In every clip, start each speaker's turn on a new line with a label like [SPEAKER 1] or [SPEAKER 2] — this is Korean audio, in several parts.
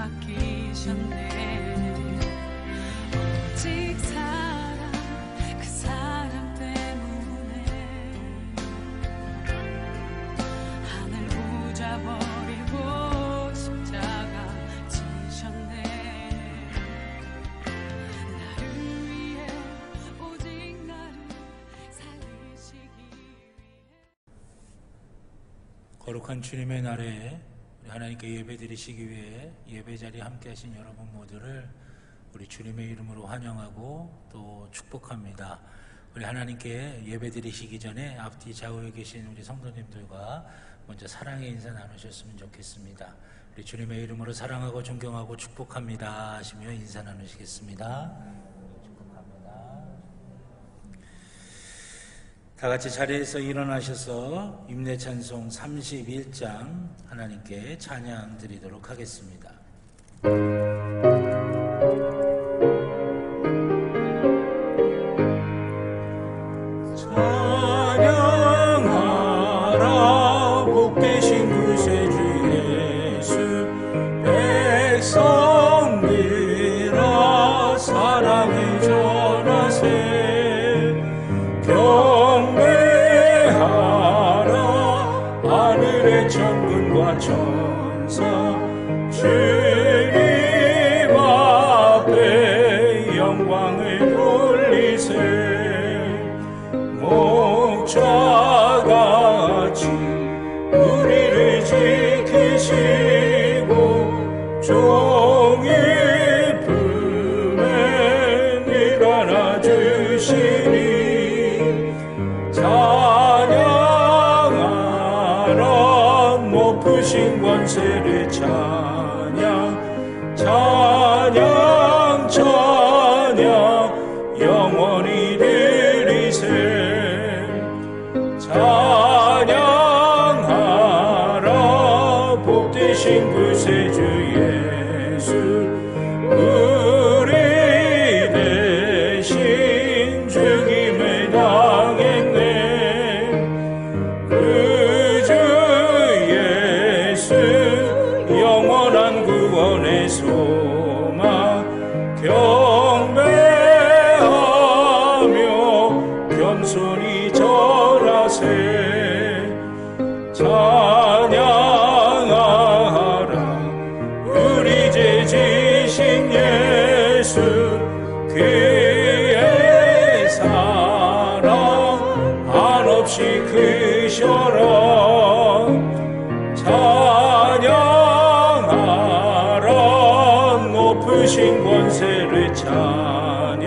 [SPEAKER 1] 맡기셨네. 오직 사랑, 그 사랑 때문에 하늘 붙잡아버리고 십자가 지셨네. 나를 위해 오직 나를 살리시기 위해.
[SPEAKER 2] 거룩한 주님의 날에 우리 하나님께 예배드리시기 위해 예배 자리에 함께 하신 여러분 모두를 우리 주님의 이름으로 환영하고 또 축복합니다. 우리 하나님께 예배드리시기 전에 앞뒤 좌우에 계신 우리 성도님들과 먼저 사랑의 인사 나누셨으면 좋겠습니다. 우리 주님의 이름으로 사랑하고 존경하고 축복합니다 하시며 인사 나누시겠습니다. 축복합니다. 다 같이 자리에서 일어나셔서 임내찬송 31장 하나님께 찬양 드리도록 하겠습니다. 찬양하라 복되신 구세주 예수, 백성들아 사랑을 전하세. 하늘의 천군과 천사 주님 앞에 영광을 돌리세. 목자같이 우리를 지키시고 종일 품에 늘 안아주시니 높으신 권세를 찬양 찬양 찬양 영원히 드리세. 찬양하라 복되신 구세주 예수, 우리 대신 죽임을 당했네. 영원한 구원의 소망 경배하며 겸손히 절하세. 찬양하라 우리 죄 지신 예수, 그의 사랑 한없이 크셔라. 찬양하라 높으신 권세를 찬양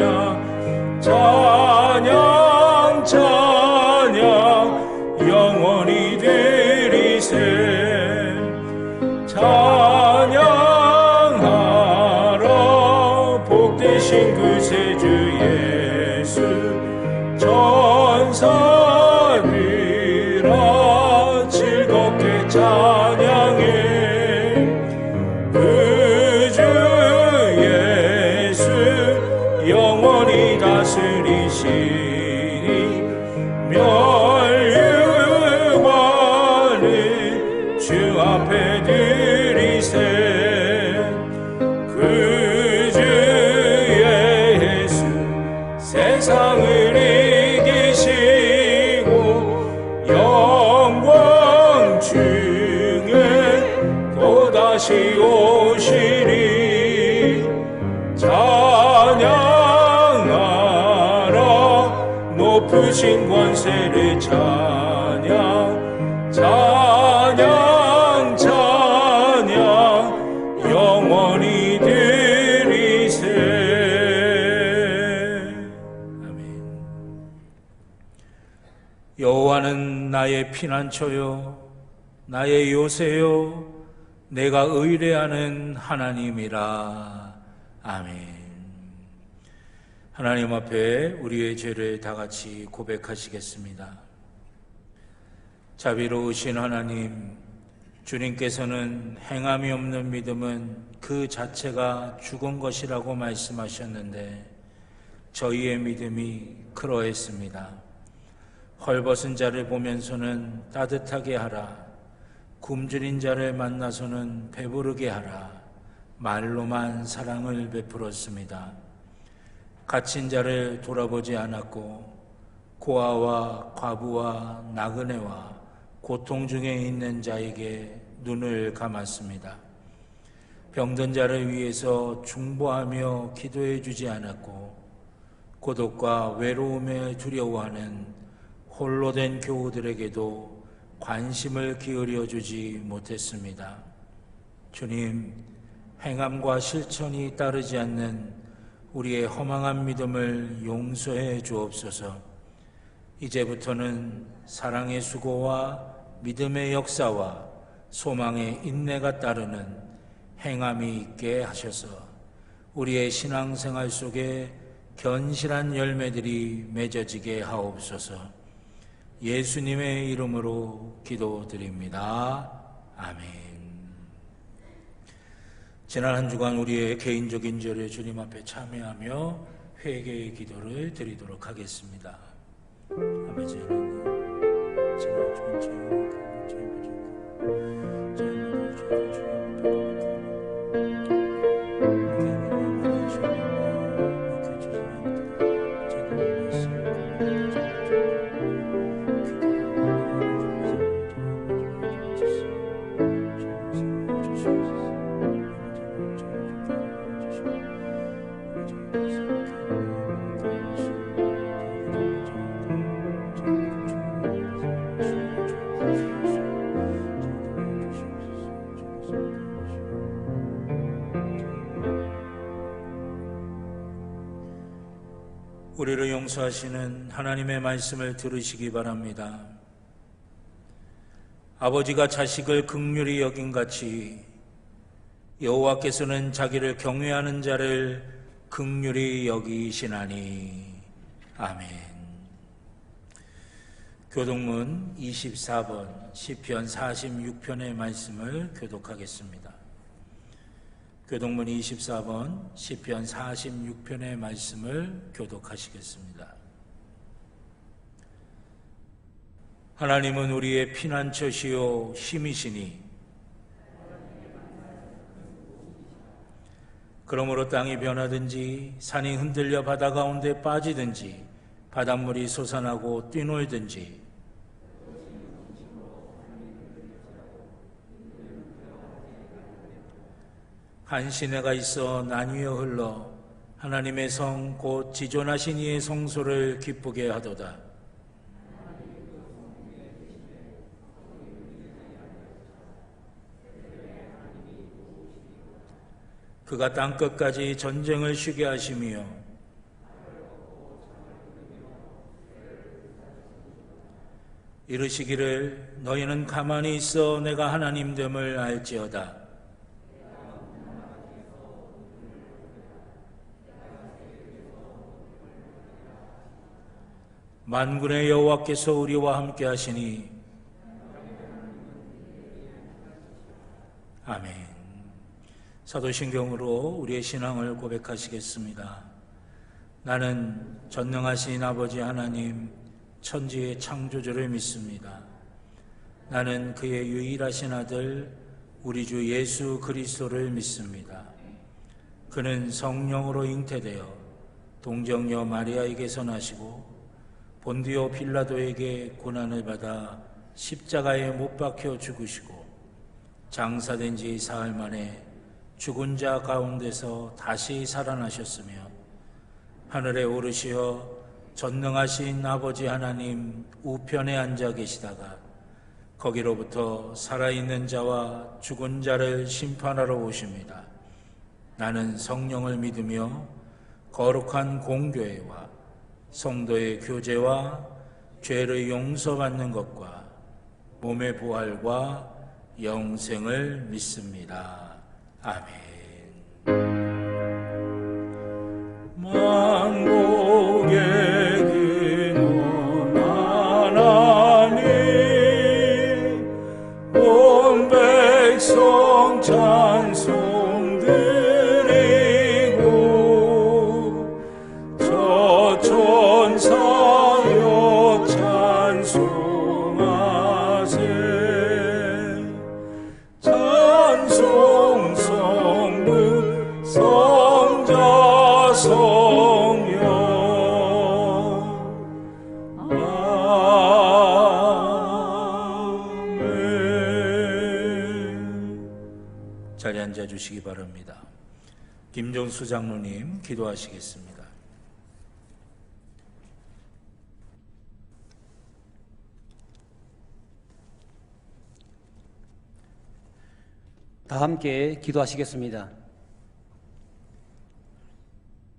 [SPEAKER 2] 찬양 찬양 영원히 드리세. 찬양하라 복되신 구세주 예수, 천사들아 즐겁게 찬양해. 주 예수 영원히 다스리시니 멸류관을 주 앞에 드리세. 그 주 예수 세상을 이기시고 영광 중에 또다시 오시리. 찬양하라 높으신 권세를 찬양 찬양 찬양 영원히 드리세. 아멘. 여호와는 나의 피난처요 나의 요새요 내가 의뢰하는 하나님이라. 아멘. 하나님 앞에 우리의 죄를 다 같이 고백하시겠습니다. 자비로우신 하나님, 주님께서는 행함이 없는 믿음은 그 자체가 죽은 것이라고 말씀하셨는데 저희의 믿음이 그러했습니다. 헐벗은 자를 보면서는 따뜻하게 하라. 굶주린 자를 만나서는 배부르게 하라. 말로만 사랑을 베풀었습니다. 갇힌 자를 돌아보지 않았고 고아와 과부와 나그네와 고통 중에 있는 자에게 눈을 감았습니다. 병든 자를 위해서 중보하며 기도해 주지 않았고 고독과 외로움에 두려워하는 홀로 된 교우들에게도 관심을 기울여 주지 못했습니다. 주님, 행함과 실천이 따르지 않는 우리의 허망한 믿음을 용서해 주옵소서. 이제부터는 사랑의 수고와 믿음의 역사와 소망의 인내가 따르는 행함이 있게 하셔서 우리의 신앙생활 속에 견실한 열매들이 맺어지게 하옵소서. 예수님의 이름으로 기도드립니다. 아멘. 지난 한 주간 우리의 개인적인 절에 주님 앞에 참여하며 회개의 기도를 드리도록 하겠습니다. 아버지 하나님, 지난 주간 주님 우리를 용서하시는 하나님의 말씀을 들으시기 바랍니다. 아버지가 자식을 긍휼히 여긴같이 여호와께서는 자기를 경외하는 자를 긍휼히 여기시나니. 아멘. 교독문 24번 시편 46편의 말씀을 교독하겠습니다. 교독문 24번 시편 46편의 말씀을 교독하시겠습니다. 하나님은 우리의 피난처시요 힘이시니 그러므로 땅이 변하든지 산이 흔들려 바다 가운데 빠지든지 바닷물이 솟아나고 뛰놀든지 한 시내가 있어 나뉘어 흘러 하나님의 성 곧 지존하신 이의 성소를 기쁘게 하도다. 그가 땅끝까지 전쟁을 쉬게 하시며 이르시기를 너희는 가만히 있어 내가 하나님됨을 알지어다. 만군의 여호와께서 우리와 함께 하시니. 아멘. 사도신경으로 우리의 신앙을 고백하시겠습니다. 나는 전능하신 아버지 하나님 천지의 창조주를 믿습니다. 나는 그의 유일하신 아들 우리 주 예수 그리스도를 믿습니다. 그는 성령으로 잉태되어 동정녀 마리아에게서 나시고 본디오 빌라도에게 고난을 받아 십자가에 못 박혀 죽으시고 장사된 지 사흘 만에 죽은 자 가운데서 다시 살아나셨으며 하늘에 오르시어 전능하신 아버지 하나님 우편에 앉아 계시다가 거기로부터 살아있는 자와 죽은 자를 심판하러 오십니다. 나는 성령을 믿으며 거룩한 공교회와 성도의 교제와 죄를 용서받는 것과 몸의 부활과 영생을 믿습니다. 아멘. 만국의 근원 하나님 온 백성 찬송 드리고 저 천사여 찬송하세 찬송 성 성자 성령 아멘. 자리에 앉아주시기 바랍니다. 김종수 장로님 기도하시겠습니다.
[SPEAKER 3] 다 함께 기도하시겠습니다.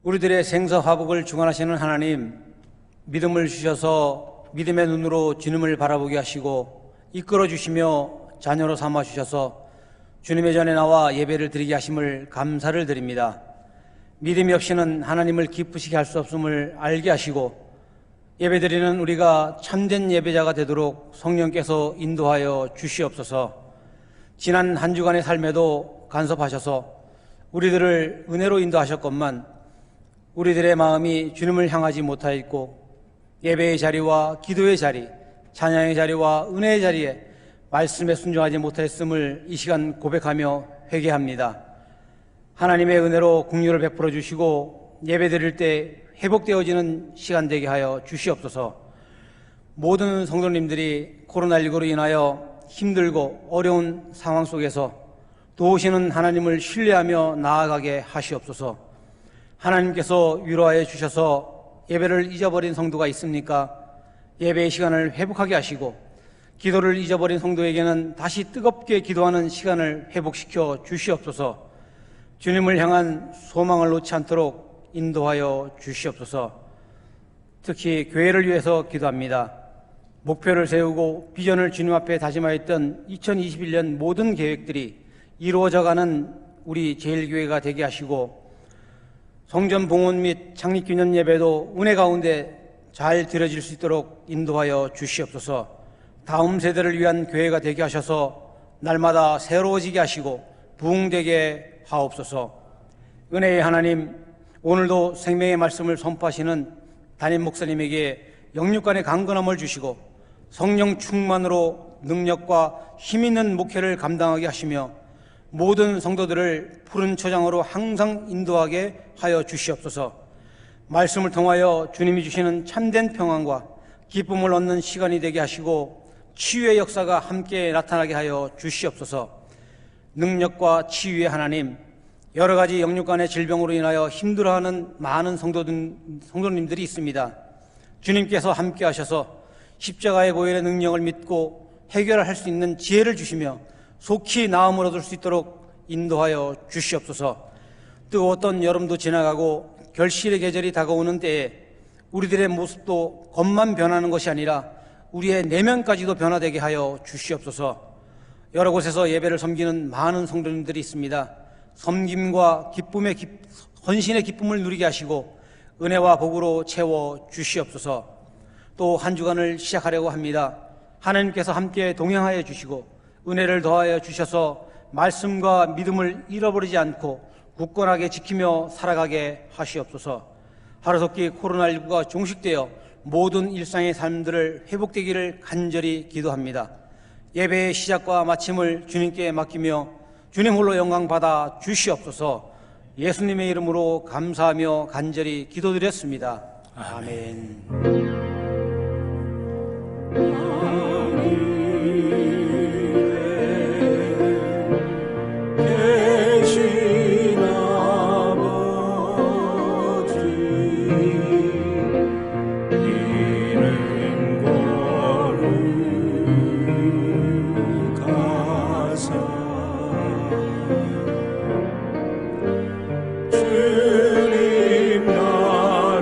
[SPEAKER 3] 우리들의 생사화복을 주관하시는 하나님, 믿음을 주셔서 믿음의 눈으로 주님을 바라보게 하시고 이끌어 주시며 자녀로 삼아 주셔서 주님의 전에 나와 예배를 드리게 하심을 감사를 드립니다. 믿음이 없이는 하나님을 기쁘시게 할 수 없음을 알게 하시고 예배드리는 우리가 참된 예배자가 되도록 성령께서 인도하여 주시옵소서. 지난 한 주간의 삶에도 간섭하셔서 우리들을 은혜로 인도하셨건만 우리들의 마음이 주님을 향하지 못하였고 예배의 자리와 기도의 자리, 찬양의 자리와 은혜의 자리에 말씀에 순종하지 못했음을 이 시간 고백하며 회개합니다. 하나님의 은혜로 긍휼을 베풀어 주시고 예배드릴 때 회복되어지는 시간 되게 하여 주시옵소서. 모든 성도님들이 코로나19로 인하여 힘들고 어려운 상황 속에서 도우시는 하나님을 신뢰하며 나아가게 하시옵소서. 하나님께서 위로하여 주셔서 예배를 잊어버린 성도가 있습니까? 예배의 시간을 회복하게 하시고 기도를 잊어버린 성도에게는 다시 뜨겁게 기도하는 시간을 회복시켜 주시옵소서. 주님을 향한 소망을 놓지 않도록 인도하여 주시옵소서. 특히 교회를 위해서 기도합니다. 목표를 세우고 비전을 주님 앞에 다짐하였던 2021년 모든 계획들이 이루어져가는 우리 제일교회가 되게 하시고 성전 봉헌 및 창립기념 예배도 은혜 가운데 잘 드려질 수 있도록 인도하여 주시옵소서. 다음 세대를 위한 교회가 되게 하셔서 날마다 새로워지게 하시고 부흥되게 하옵소서. 은혜의 하나님, 오늘도 생명의 말씀을 선포하시는 담임 목사님에게 영육간의 강건함을 주시고 성령 충만으로 능력과 힘 있는 목회를 감당하게 하시며 모든 성도들을 푸른 초장으로 항상 인도하게 하여 주시옵소서. 말씀을 통하여 주님이 주시는 참된 평안과 기쁨을 얻는 시간이 되게 하시고 치유의 역사가 함께 나타나게 하여 주시옵소서. 능력과 치유의 하나님, 여러 가지 영육간의 질병으로 인하여 힘들어하는 많은 성도님들이 있습니다. 주님께서 함께 하셔서 십자가의 보혈의 능력을 믿고 해결할 수 있는 지혜를 주시며 속히 나음을 얻을 수 있도록 인도하여 주시옵소서. 뜨거웠던 여름도 지나가고 결실의 계절이 다가오는 때에 우리들의 모습도 겉만 변하는 것이 아니라 우리의 내면까지도 변화되게 하여 주시옵소서. 여러 곳에서 예배를 섬기는 많은 성도님들이 있습니다. 섬김과 헌신의 기쁨을 누리게 하시고 은혜와 복으로 채워 주시옵소서. 또 한 주간을 시작하려고 합니다. 하나님께서 함께 동행하여 주시고 은혜를 더하여 주셔서 말씀과 믿음을 잃어버리지 않고 굳건하게 지키며 살아가게 하시옵소서. 하루속히 코로나19가 종식되어 모든 일상의 삶들을 회복되기를 간절히 기도합니다. 예배의 시작과 마침을 주님께 맡기며 주님 홀로 영광 받아 주시옵소서. 예수님의 이름으로 감사하며 간절히 기도드렸습니다. 아멘.
[SPEAKER 2] 주님 나라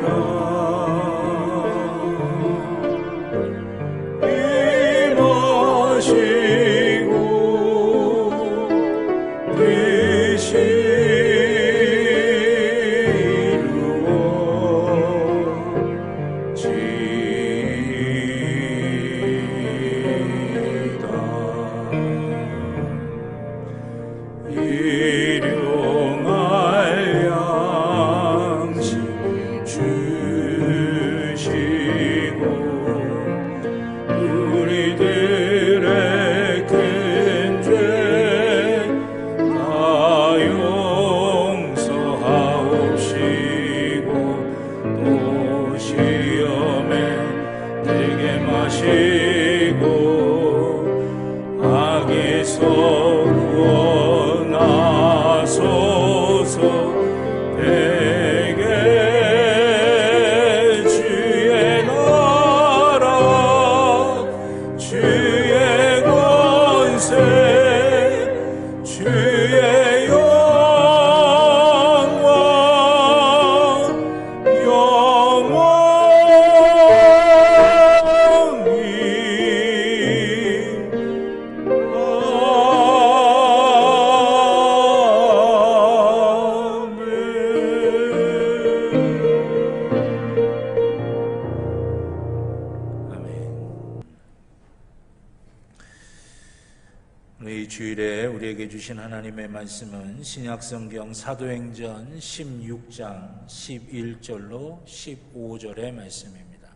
[SPEAKER 2] 우리에게 주신 하나님의 말씀은 신약성경 사도행전 16장 11절로 15절의 말씀입니다.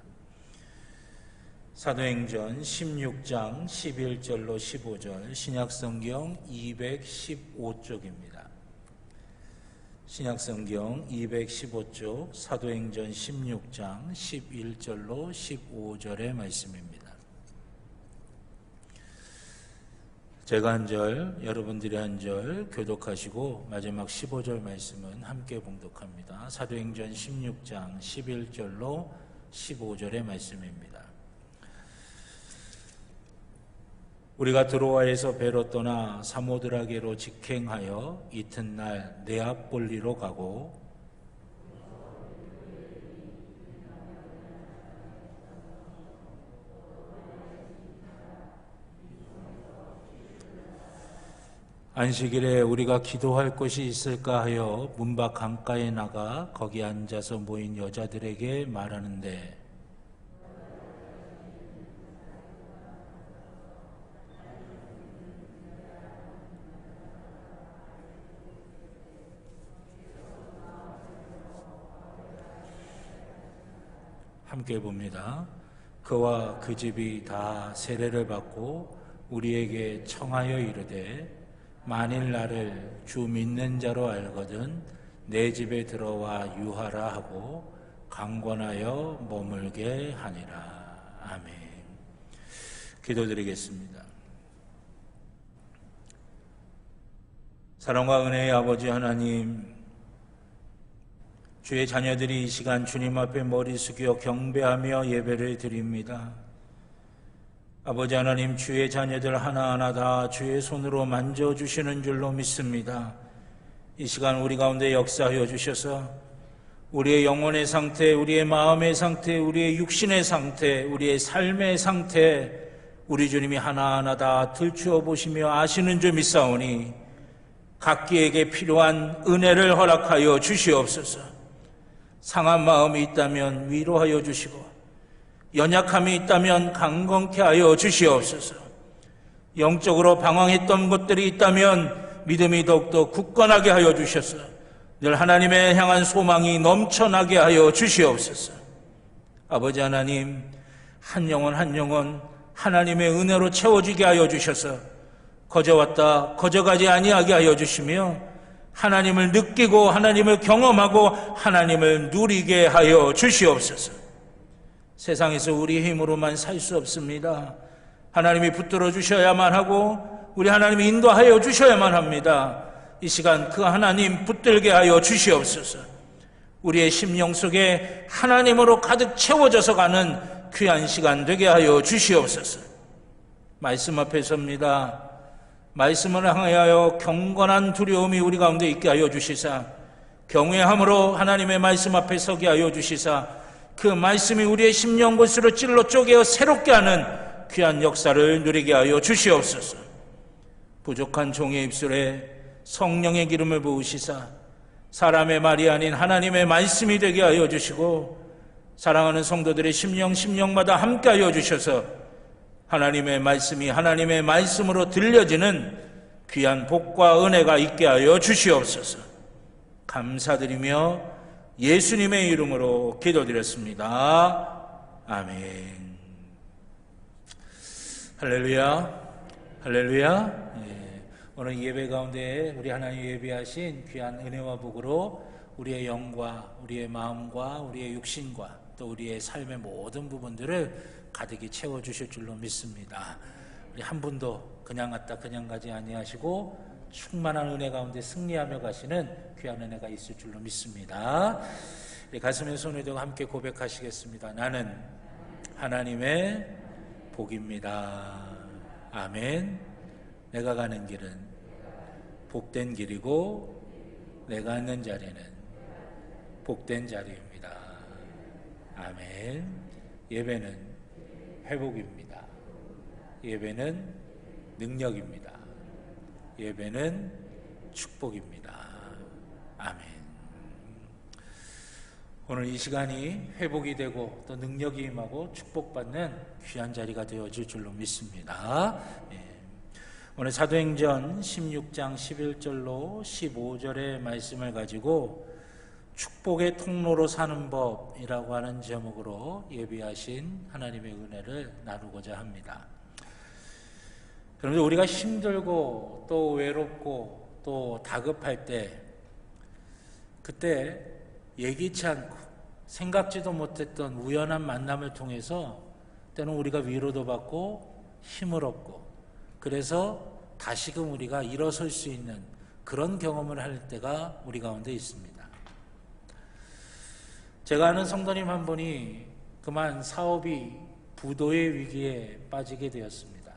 [SPEAKER 2] 사도행전 16장 11절로 15절, 신약성경 215쪽입니다. 신약성경 215쪽, 사도행전 16장 11절로 15절의 말씀입니다. 제가 한 절, 여러분들이 한 절 교독하시고 마지막 15절 말씀은 함께 봉독합니다. 사도행전 16장 11절로 15절의 말씀입니다. 우리가 드로아에서 배로 떠나 사모드라게로 직행하여 이튿날 네아폴리로 가고 안식일에 우리가 기도할 곳이 있을까 하여 문밖 강가에 나가 거기 앉아서 모인 여자들에게 말하는데 함께 봅니다. 그와 그 집이 다 세례를 받고 우리에게 청하여 이르되 만일 나를 주 믿는 자로 알거든 내 집에 들어와 유하라 하고 강권하여 머물게 하니라. 아멘. 기도드리겠습니다. 사랑과 은혜의 아버지 하나님, 주의 자녀들이 이 시간 주님 앞에 머리 숙여 경배하며 예배를 드립니다. 아버지 하나님, 주의 자녀들 하나하나 다 주의 손으로 만져주시는 줄로 믿습니다. 이 시간 우리 가운데 역사하여 주셔서 우리의 영혼의 상태, 우리의 마음의 상태, 우리의 육신의 상태, 우리의 삶의 상태, 우리 주님이 하나하나 다 들추어 보시며 아시는 줄 믿사오니 각기에게 필요한 은혜를 허락하여 주시옵소서. 상한 마음이 있다면 위로하여 주시고 연약함이 있다면 강건케 하여 주시옵소서. 영적으로 방황했던 것들이 있다면 믿음이 더욱더 굳건하게 하여 주셔서 늘 하나님의 향한 소망이 넘쳐나게 하여 주시옵소서. 아버지 하나님, 한 영혼 한 영혼 하나님의 은혜로 채워지게 하여 주셔서 거저왔다 거저가지 아니하게 하여 주시며 하나님을 느끼고 하나님을 경험하고 하나님을 누리게 하여 주시옵소서. 세상에서 우리 힘으로만 살 수 없습니다. 하나님이 붙들어 주셔야만 하고 우리 하나님이 인도하여 주셔야만 합니다. 이 시간 그 하나님 붙들게 하여 주시옵소서. 우리의 심령 속에 하나님으로 가득 채워져서 가는 귀한 시간 되게 하여 주시옵소서. 말씀 앞에 섭니다. 말씀을 향하여 경건한 두려움이 우리 가운데 있게 하여 주시사 경외함으로 하나님의 말씀 앞에 서게 하여 주시사 그 말씀이 우리의 심령 곳으로 찔러 쪼개어 새롭게 하는 귀한 역사를 누리게 하여 주시옵소서. 부족한 종의 입술에 성령의 기름을 부으시사 사람의 말이 아닌 하나님의 말씀이 되게 하여 주시고 사랑하는 성도들의 심령마다 함께 하여 주셔서 하나님의 말씀이 하나님의 말씀으로 들려지는 귀한 복과 은혜가 있게 하여 주시옵소서. 감사드리며 예수님의 이름으로 기도드렸습니다. 아멘. 할렐루야, 할렐루야. 오늘 예배 가운데 우리 하나님 예배하신 귀한 은혜와 복으로 우리의 영과 우리의 마음과 우리의 육신과 또 우리의 삶의 모든 부분들을 가득히 채워주실 줄로 믿습니다. 우리 한 분도 그냥 갔다 그냥 가지 아니하시고 충만한 은혜 가운데 승리하며 가시는 귀한 은혜가 있을 줄로 믿습니다. 가슴에 손을 대고 함께 고백하시겠습니다. 나는 하나님의 복입니다. 아멘. 내가 가는 길은 복된 길이고 내가 앉는 자리는 복된 자리입니다. 아멘. 예배는 회복입니다. 예배는 능력입니다. 예배는 축복입니다. 아멘. 오늘 이 시간이 회복이 되고 또 능력이 임하고 축복받는 귀한 자리가 되어질 줄로 믿습니다. 오늘 사도행전 16장 11절로 15절의 말씀을 가지고 축복의 통로로 사는 법이라고 하는 제목으로 예비하신 하나님의 은혜를 나누고자 합니다. 그런데 우리가 힘들고 또 외롭고 또 다급할 때, 그때 예기치 않고 생각지도 못했던 우연한 만남을 통해서 때는 우리가 위로도 받고 힘을 얻고, 그래서 다시금 우리가 일어설 수 있는 그런 경험을 할 때가 우리 가운데 있습니다. 제가 아는 성도님 한 분이 그만 사업이 부도의 위기에 빠지게 되었습니다.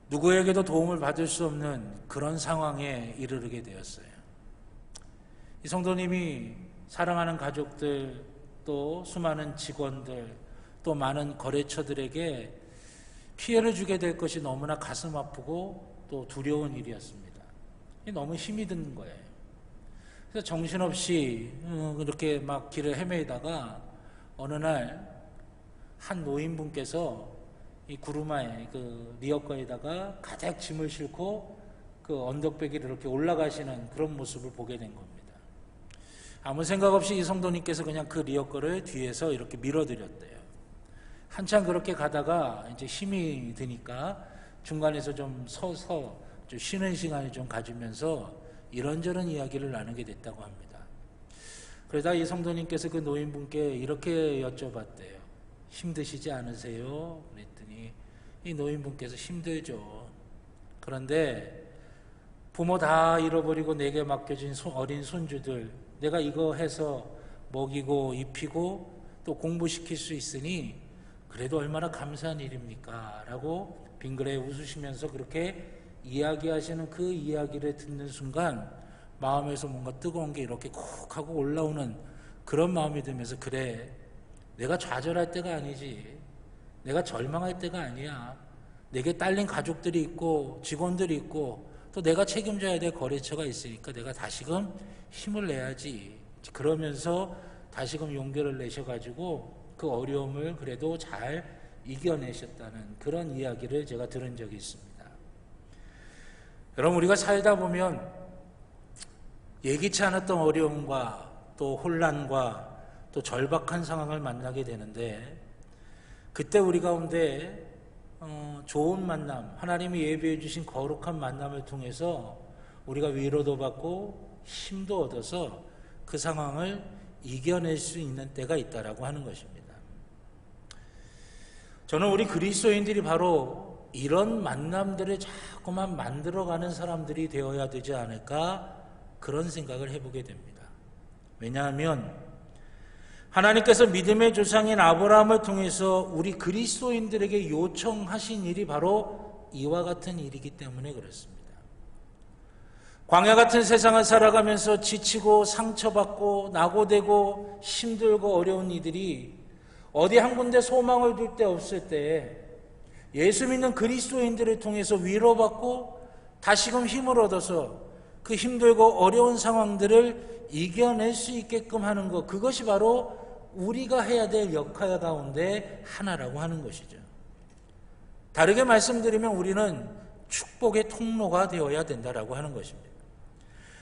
[SPEAKER 2] 누구에게도 도움을 받을 수 없는 그런 상황에 이르게 되었어요. 이 성도님이 사랑하는 가족들, 또 수많은 직원들, 또 많은 거래처들에게 피해를 주게 될 것이 너무나 가슴 아프고 또 두려운 일이었습니다. 너무 힘이 드는 거예요. 그래서 정신없이 그렇게 막 길을 헤매다가 어느 날 한 노인분께서 이 구루마에 그 리어커에다가 가득 짐을 싣고 그 언덕배기를 이렇게 올라가시는 그런 모습을 보게 된 겁니다. 아무 생각 없이 이 성도님께서 그냥 그 리어커를 뒤에서 이렇게 밀어드렸대요. 한참 그렇게 가다가 이제 힘이 드니까 중간에서 좀 서서 좀 쉬는 시간을 좀 가지면서 이런저런 이야기를 나누게 됐다고 합니다. 그러다 이 성도님께서 그 노인분께 이렇게 여쭤봤대요. 힘드시지 않으세요? 그랬더니 이 노인분께서 힘들죠. 그런데 부모 다 잃어버리고 내게 맡겨진 어린 손주들, 내가 이거 해서 먹이고 입히고 또 공부시킬 수 있으니 그래도 얼마나 감사한 일입니까? 라고 빙그레 웃으시면서 그렇게 이야기하시는 그 이야기를 듣는 순간 마음에서 뭔가 뜨거운 게 이렇게 콕 하고 올라오는 그런 마음이 들면서, 그래, 내가 좌절할 때가 아니지, 내가 절망할 때가 아니야, 내게 딸린 가족들이 있고 직원들이 있고 또 내가 책임져야 될 거래처가 있으니까 내가 다시금 힘을 내야지. 그러면서 다시금 용기를 내셔가지고 그 어려움을 그래도 잘 이겨내셨다는 그런 이야기를 제가 들은 적이 있습니다. 여러분, 우리가 살다 보면 예기치 않았던 어려움과 또 혼란과 또 절박한 상황을 만나게 되는데, 그때 우리 가운데 좋은 만남, 하나님이 예비해 주신 거룩한 만남을 통해서 우리가 위로도 받고 힘도 얻어서 그 상황을 이겨낼 수 있는 때가 있다라고 하는 것입니다. 저는 우리 그리스도인들이 바로 이런 만남들을 자꾸만 만들어가는 사람들이 되어야 되지 않을까, 그런 생각을 해보게 됩니다. 왜냐하면 하나님께서 믿음의 조상인 아브라함을 통해서 우리 그리스도인들에게 요청하신 일이 바로 이와 같은 일이기 때문에 그렇습니다. 광야 같은 세상을 살아가면서 지치고 상처받고 낙오되고 힘들고 어려운 이들이 어디 한 군데 소망을 둘 데 없을 때 예수 믿는 그리스도인들을 통해서 위로받고 다시금 힘을 얻어서 그 힘들고 어려운 상황들을 이겨낼 수 있게끔 하는 것, 그것이 바로 우리가 해야 될 역할 가운데 하나라고 하는 것이죠. 다르게 말씀드리면 우리는 축복의 통로가 되어야 된다라고 하는 것입니다.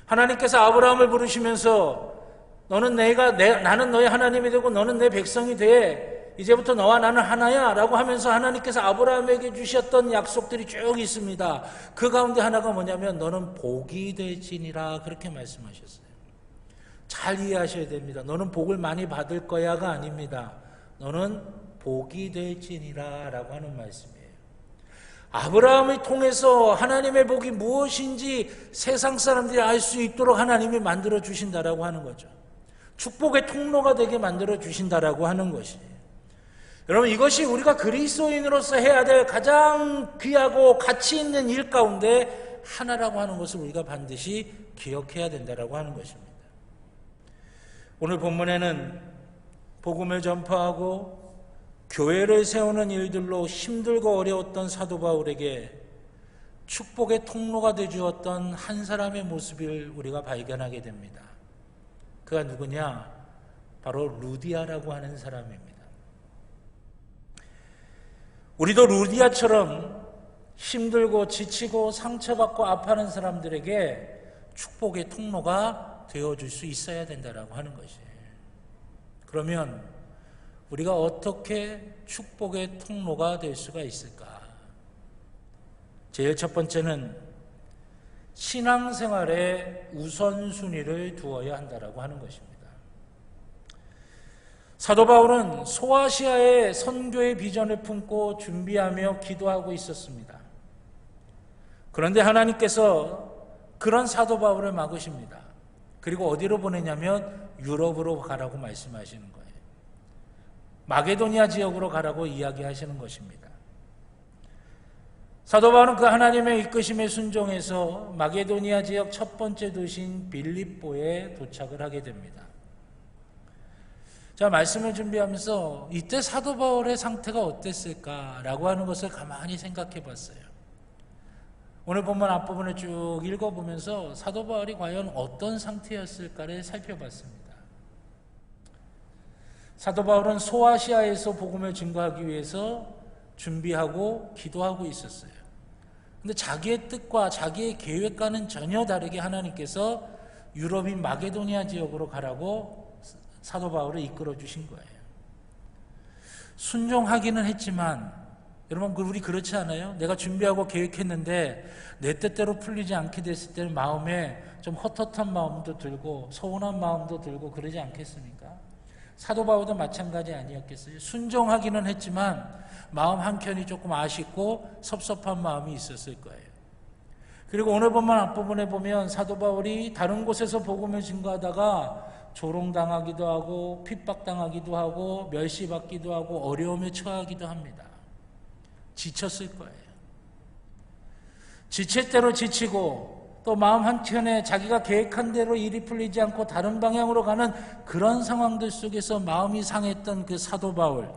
[SPEAKER 2] 하나님께서 아브라함을 부르시면서 나는 너의 하나님이 되고 너는 내 백성이 돼, 이제부터 너와 나는 하나야 라고 하면서 하나님께서 아브라함에게 주셨던 약속들이 쭉 있습니다. 그 가운데 하나가 뭐냐면 너는 복이 될지니라, 그렇게 말씀하셨어요. 잘 이해하셔야 됩니다. 너는 복을 많이 받을 거야가 아닙니다. 너는 복이 될지니라 라고 하는 말씀이에요. 아브라함을 통해서 하나님의 복이 무엇인지 세상 사람들이 알 수 있도록 하나님이 만들어 주신다라고 하는 거죠. 축복의 통로가 되게 만들어 주신다라고 하는 것이에요. 여러분, 이것이 우리가 그리스도인으로서 해야 될 가장 귀하고 가치 있는 일 가운데 하나라고 하는 것을 우리가 반드시 기억해야 된다라고 하는 것입니다. 오늘 본문에는 복음을 전파하고 교회를 세우는 일들로 힘들고 어려웠던 사도 바울에게 축복의 통로가 되어주었던 한 사람의 모습을 우리가 발견하게 됩니다. 그가 누구냐? 바로 루디아라고 하는 사람입니다. 우리도 루디아처럼 힘들고 지치고 상처받고 아파하는 사람들에게 축복의 통로가 되어줄 수 있어야 된다라고 하는 것이에요. 그러면 우리가 어떻게 축복의 통로가 될 수가 있을까? 제일 첫 번째는 신앙생활에 우선순위를 두어야 한다라고 하는 것입니다. 사도 바울은 소아시아의 선교의 비전을 품고 준비하며 기도하고 있었습니다. 그런데 하나님께서 그런 사도 바울을 막으십니다. 그리고 어디로 보내냐면 유럽으로 가라고 말씀하시는 거예요. 마게도니아 지역으로 가라고 이야기하시는 것입니다. 사도 바울은 그 하나님의 이끄심에 순종해서 마게도니아 지역 첫 번째 도시인 빌립보에 도착을 하게 됩니다. 자, 말씀을 준비하면서 이때 사도 바울의 상태가 어땠을까라고 하는 것을 가만히 생각해 봤어요. 오늘 본문 앞부분을 쭉 읽어보면서 사도 바울이 과연 어떤 상태였을까를 살펴봤습니다. 사도 바울은 소아시아에서 복음을 증거하기 위해서 준비하고 기도하고 있었어요. 근데 자기의 뜻과 자기의 계획과는 전혀 다르게 하나님께서 유럽인 마게도니아 지역으로 가라고 사도 바울을 이끌어 주신 거예요. 순종하기는 했지만 여러분 우리 그렇지 않아요? 내가 준비하고 계획했는데 내 뜻대로 풀리지 않게 됐을 때는 마음에 좀 헛헛한 마음도 들고 서운한 마음도 들고 그러지 않겠습니까? 사도 바울도 마찬가지 아니었겠어요? 순종하기는 했지만 마음 한켠이 조금 아쉽고 섭섭한 마음이 있었을 거예요. 그리고 오늘 본문 앞부분에 보면 사도 바울이 다른 곳에서 복음을 증거하다가 조롱당하기도 하고 핍박당하기도 하고 멸시받기도 하고 어려움에 처하기도 합니다. 지쳤을 거예요. 지칠 대로 지치고 또 마음 한켠에 자기가 계획한 대로 일이 풀리지 않고 다른 방향으로 가는 그런 상황들 속에서 마음이 상했던 그 사도 바울,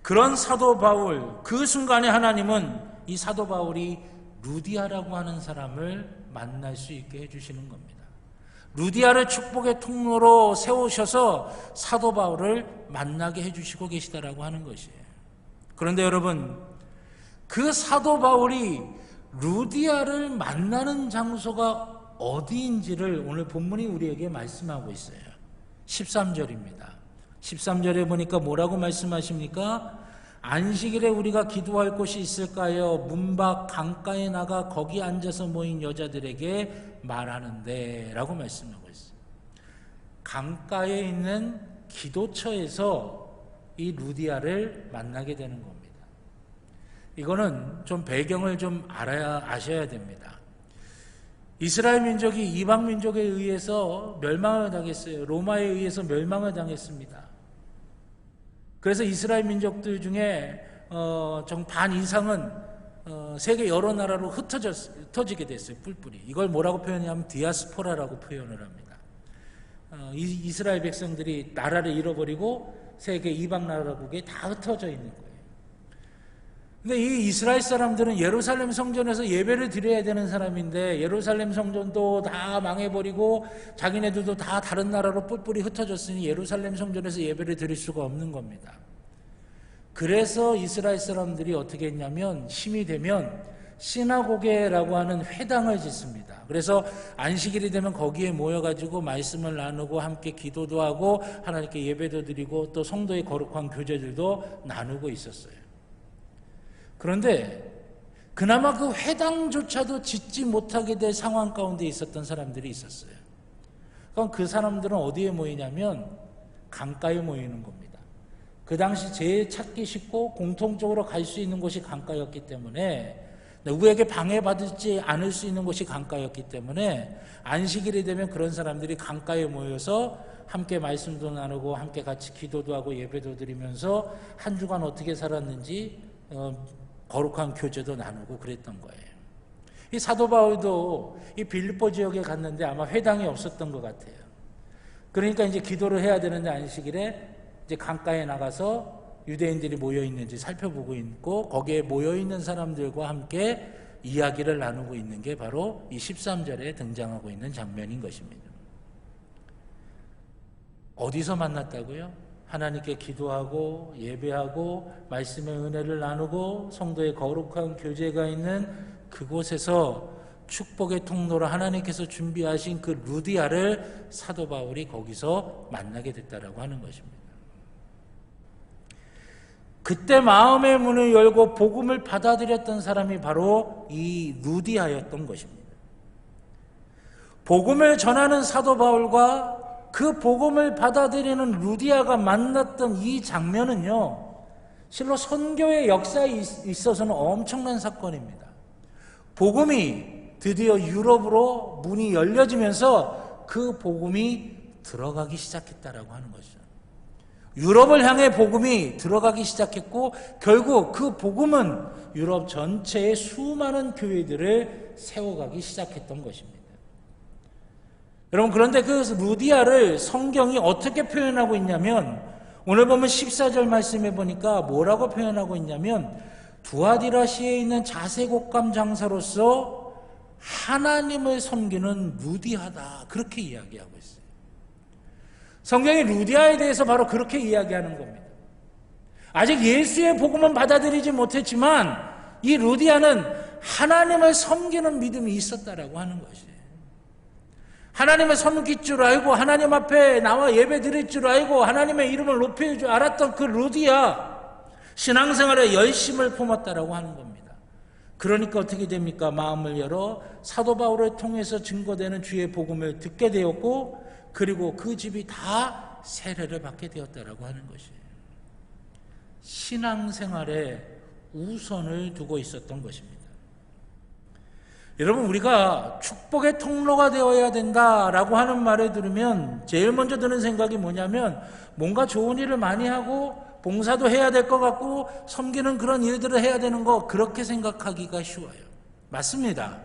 [SPEAKER 2] 그런 사도 바울, 그 순간에 하나님은 이 사도 바울이 루디아라고 하는 사람을 만날 수 있게 해주시는 겁니다. 루디아를 축복의 통로로 세우셔서 사도 바울을 만나게 해주시고 계시다라고 하는 것이에요. 그런데 여러분, 그 사도 바울이 루디아를 만나는 장소가 어디인지를 오늘 본문이 우리에게 말씀하고 있어요. 13절입니다. 13절에 보니까 뭐라고 말씀하십니까? 안식일에 우리가 기도할 곳이 있을까요? 문 밖 강가에 나가 거기 앉아서 모인 여자들에게 말하는데 라고 말씀하고 있어요. 강가에 있는 기도처에서 이 루디아를 만나게 되는 겁니다. 이거는 좀 배경을 좀 아셔야 됩니다. 이스라엘 민족이 이방 민족에 의해서 멸망을 당했어요. 로마에 의해서 멸망을 당했습니다. 그래서 이스라엘 민족들 중에 정 반 이상은 세계 여러 나라로 흩어지게 됐어요. 뿔뿔이. 이걸 뭐라고 표현하냐면 디아스포라라고 표현을 합니다. 이스라엘 백성들이 나라를 잃어버리고 세계 이방 나라국에 다 흩어져 있는 거예요. 근데 이 이스라엘 사람들은 예루살렘 성전에서 예배를 드려야 되는 사람인데 예루살렘 성전도 다 망해버리고 자기네들도 다 다른 나라로 뿔뿔이 흩어졌으니 예루살렘 성전에서 예배를 드릴 수가 없는 겁니다. 그래서 이스라엘 사람들이 어떻게 했냐면 힘이 되면 시나고게라고 하는 회당을 짓습니다. 그래서 안식일이 되면 거기에 모여가지고 말씀을 나누고 함께 기도도 하고 하나님께 예배도 드리고 또 성도의 거룩한 교제들도 나누고 있었어요. 그런데 그나마 그 회당조차도 짓지 못하게 될 상황 가운데 있었던 사람들이 있었어요. 그럼 그 사람들은 어디에 모이냐면 강가에 모이는 겁니다. 그 당시 제일 찾기 쉽고 공통적으로 갈 수 있는 곳이 강가였기 때문에 누구에게 방해받지 않을 수 있는 곳이 강가였기 때문에 안식일이 되면 그런 사람들이 강가에 모여서 함께 말씀도 나누고 함께 같이 기도도 하고 예배도 드리면서 한 주간 어떻게 살았는지 거룩한 교제도 나누고 그랬던 거예요. 이 사도 바울도 이 빌립보 지역에 갔는데 아마 회당이 없었던 것 같아요. 그러니까 이제 기도를 해야 되는데 안식일에 이제 강가에 나가서 유대인들이 모여 있는지 살펴보고 있고 거기에 모여 있는 사람들과 함께 이야기를 나누고 있는 게 바로 이 13절에 등장하고 있는 장면인 것입니다. 어디서 만났다고요? 하나님께 기도하고 예배하고 말씀의 은혜를 나누고 성도의 거룩한 교제가 있는 그곳에서 축복의 통로로 하나님께서 준비하신 그 루디아를 사도 바울이 거기서 만나게 됐다라고 하는 것입니다. 그때 마음의 문을 열고 복음을 받아들였던 사람이 바로 이 루디아였던 것입니다. 복음을 전하는 사도 바울과 그 복음을 받아들이는 루디아가 만났던 이 장면은요, 실로 선교의 역사에 있어서는 엄청난 사건입니다. 복음이 드디어 유럽으로 문이 열려지면서 그 복음이 들어가기 시작했다라고 하는 것이죠. 유럽을 향해 복음이 들어가기 시작했고 결국 그 복음은 유럽 전체의 수많은 교회들을 세워가기 시작했던 것입니다. 여러분, 그런데 그 루디아를 성경이 어떻게 표현하고 있냐면, 오늘 보면 14절 말씀해 보니까 뭐라고 표현하고 있냐면, 두아디라시에 있는 자색옷감 장사로서 하나님을 섬기는 루디아다, 그렇게 이야기하고 있어요. 성경이 루디아에 대해서 바로 그렇게 이야기하는 겁니다. 아직 예수의 복음은 받아들이지 못했지만 이 루디아는 하나님을 섬기는 믿음이 있었다라고 하는 것이에요. 하나님을 섬길 줄 알고 하나님 앞에 나와 예배 드릴 줄 알고 하나님의 이름을 높일 줄 알았던 그 루디아, 신앙생활에 열심을 품었다라고 하는 겁니다. 그러니까 어떻게 됩니까? 마음을 열어 사도 바울을 통해서 증거되는 주의 복음을 듣게 되었고 그리고 그 집이 다 세례를 받게 되었다라고 하는 것이에요. 신앙생활에 우선을 두고 있었던 것입니다. 여러분, 우리가 축복의 통로가 되어야 된다라고 하는 말을 들으면 제일 먼저 드는 생각이 뭐냐면 뭔가 좋은 일을 많이 하고 봉사도 해야 될 것 같고 섬기는 그런 일들을 해야 되는 거, 그렇게 생각하기가 쉬워요. 맞습니다.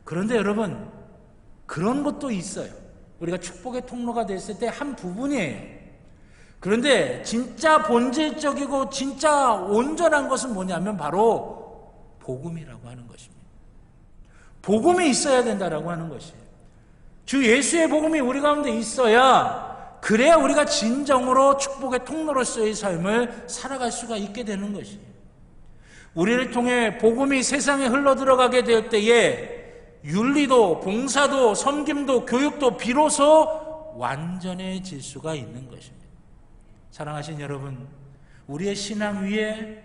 [SPEAKER 2] 그런데 여러분, 그런 것도 있어요. 우리가 축복의 통로가 됐을 때 한 부분이에요. 그런데 진짜 본질적이고 진짜 온전한 것은 뭐냐면 바로 복음이라고 하는 것입니다. 복음이 있어야 된다라고 하는 것이에요. 주 예수의 복음이 우리 가운데 있어야, 그래야 우리가 진정으로 축복의 통로로서의 삶을 살아갈 수가 있게 되는 것이에요. 우리를 통해 복음이 세상에 흘러들어가게 될 때에 윤리도 봉사도 섬김도 교육도 비로소 완전해질 수가 있는 것입니다. 사랑하신 여러분, 우리의 신앙 위에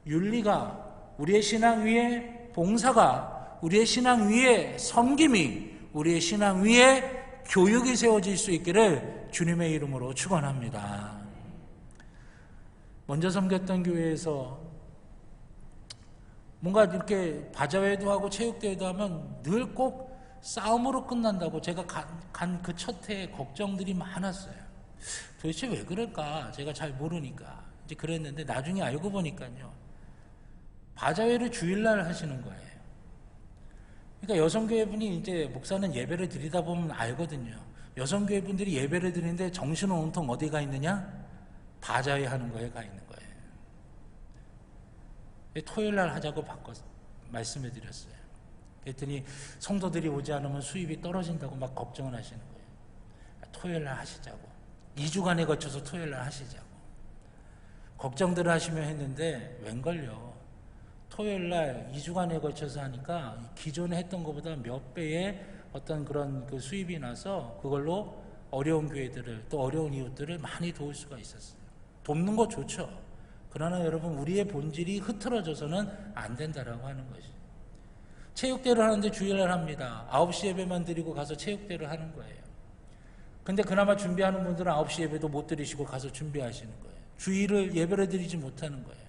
[SPEAKER 2] 윤리가, 우리의 신앙 위에 봉사가, 우리의 신앙 위에 섬김이, 우리의 신앙 위에 교육이 세워질 수 있기를 주님의 이름으로 축원합니다. 먼저 섬겼던 교회에서 뭔가 이렇게 바자회도 하고 체육대회도 하면 늘 꼭 싸움으로 끝난다고 제가 간 그 첫 해에 걱정들이 많았어요. 도대체 왜 그럴까? 제가 잘 모르니까 이제 그랬는데 나중에 알고 보니까요, 바자회를 주일날 하시는 거예요. 그러니까 여성교회분이 이제 목사는 예배를 드리다 보면 알거든요. 여성교회분들이 예배를 드리는데 정신은 온통 어디 가 있느냐? 바자회 하는 거에 가 있는 거예요. 토요일날 하자고 말씀을 드렸어요. 그랬더니 성도들이 오지 않으면 수입이 떨어진다고 막 걱정을 하시는 거예요. 토요일날 하시자고, 2주간에 거쳐서 토요일날 하시자고 걱정들을 하시며 했는데 웬걸요, 토요일날 2주간에 걸쳐서 하니까 기존에 했던 것보다 몇 배의 어떤 그런 그 수입이 나서 그걸로 어려운 교회들을, 또 어려운 이웃들을 많이 도울 수가 있었어요. 돕는 거 좋죠. 그러나 여러분, 우리의 본질이 흐트러져서는 안 된다라고 하는 것이. 체육대회를 하는데 주일날 합니다. 9시 예배만 드리고 가서 체육대회를 하는 거예요. 근데 그나마 준비하는 분들은 9시 예배도 못 드리시고 가서 준비하시는 거예요. 주일을 예배를 드리지 못하는 거예요.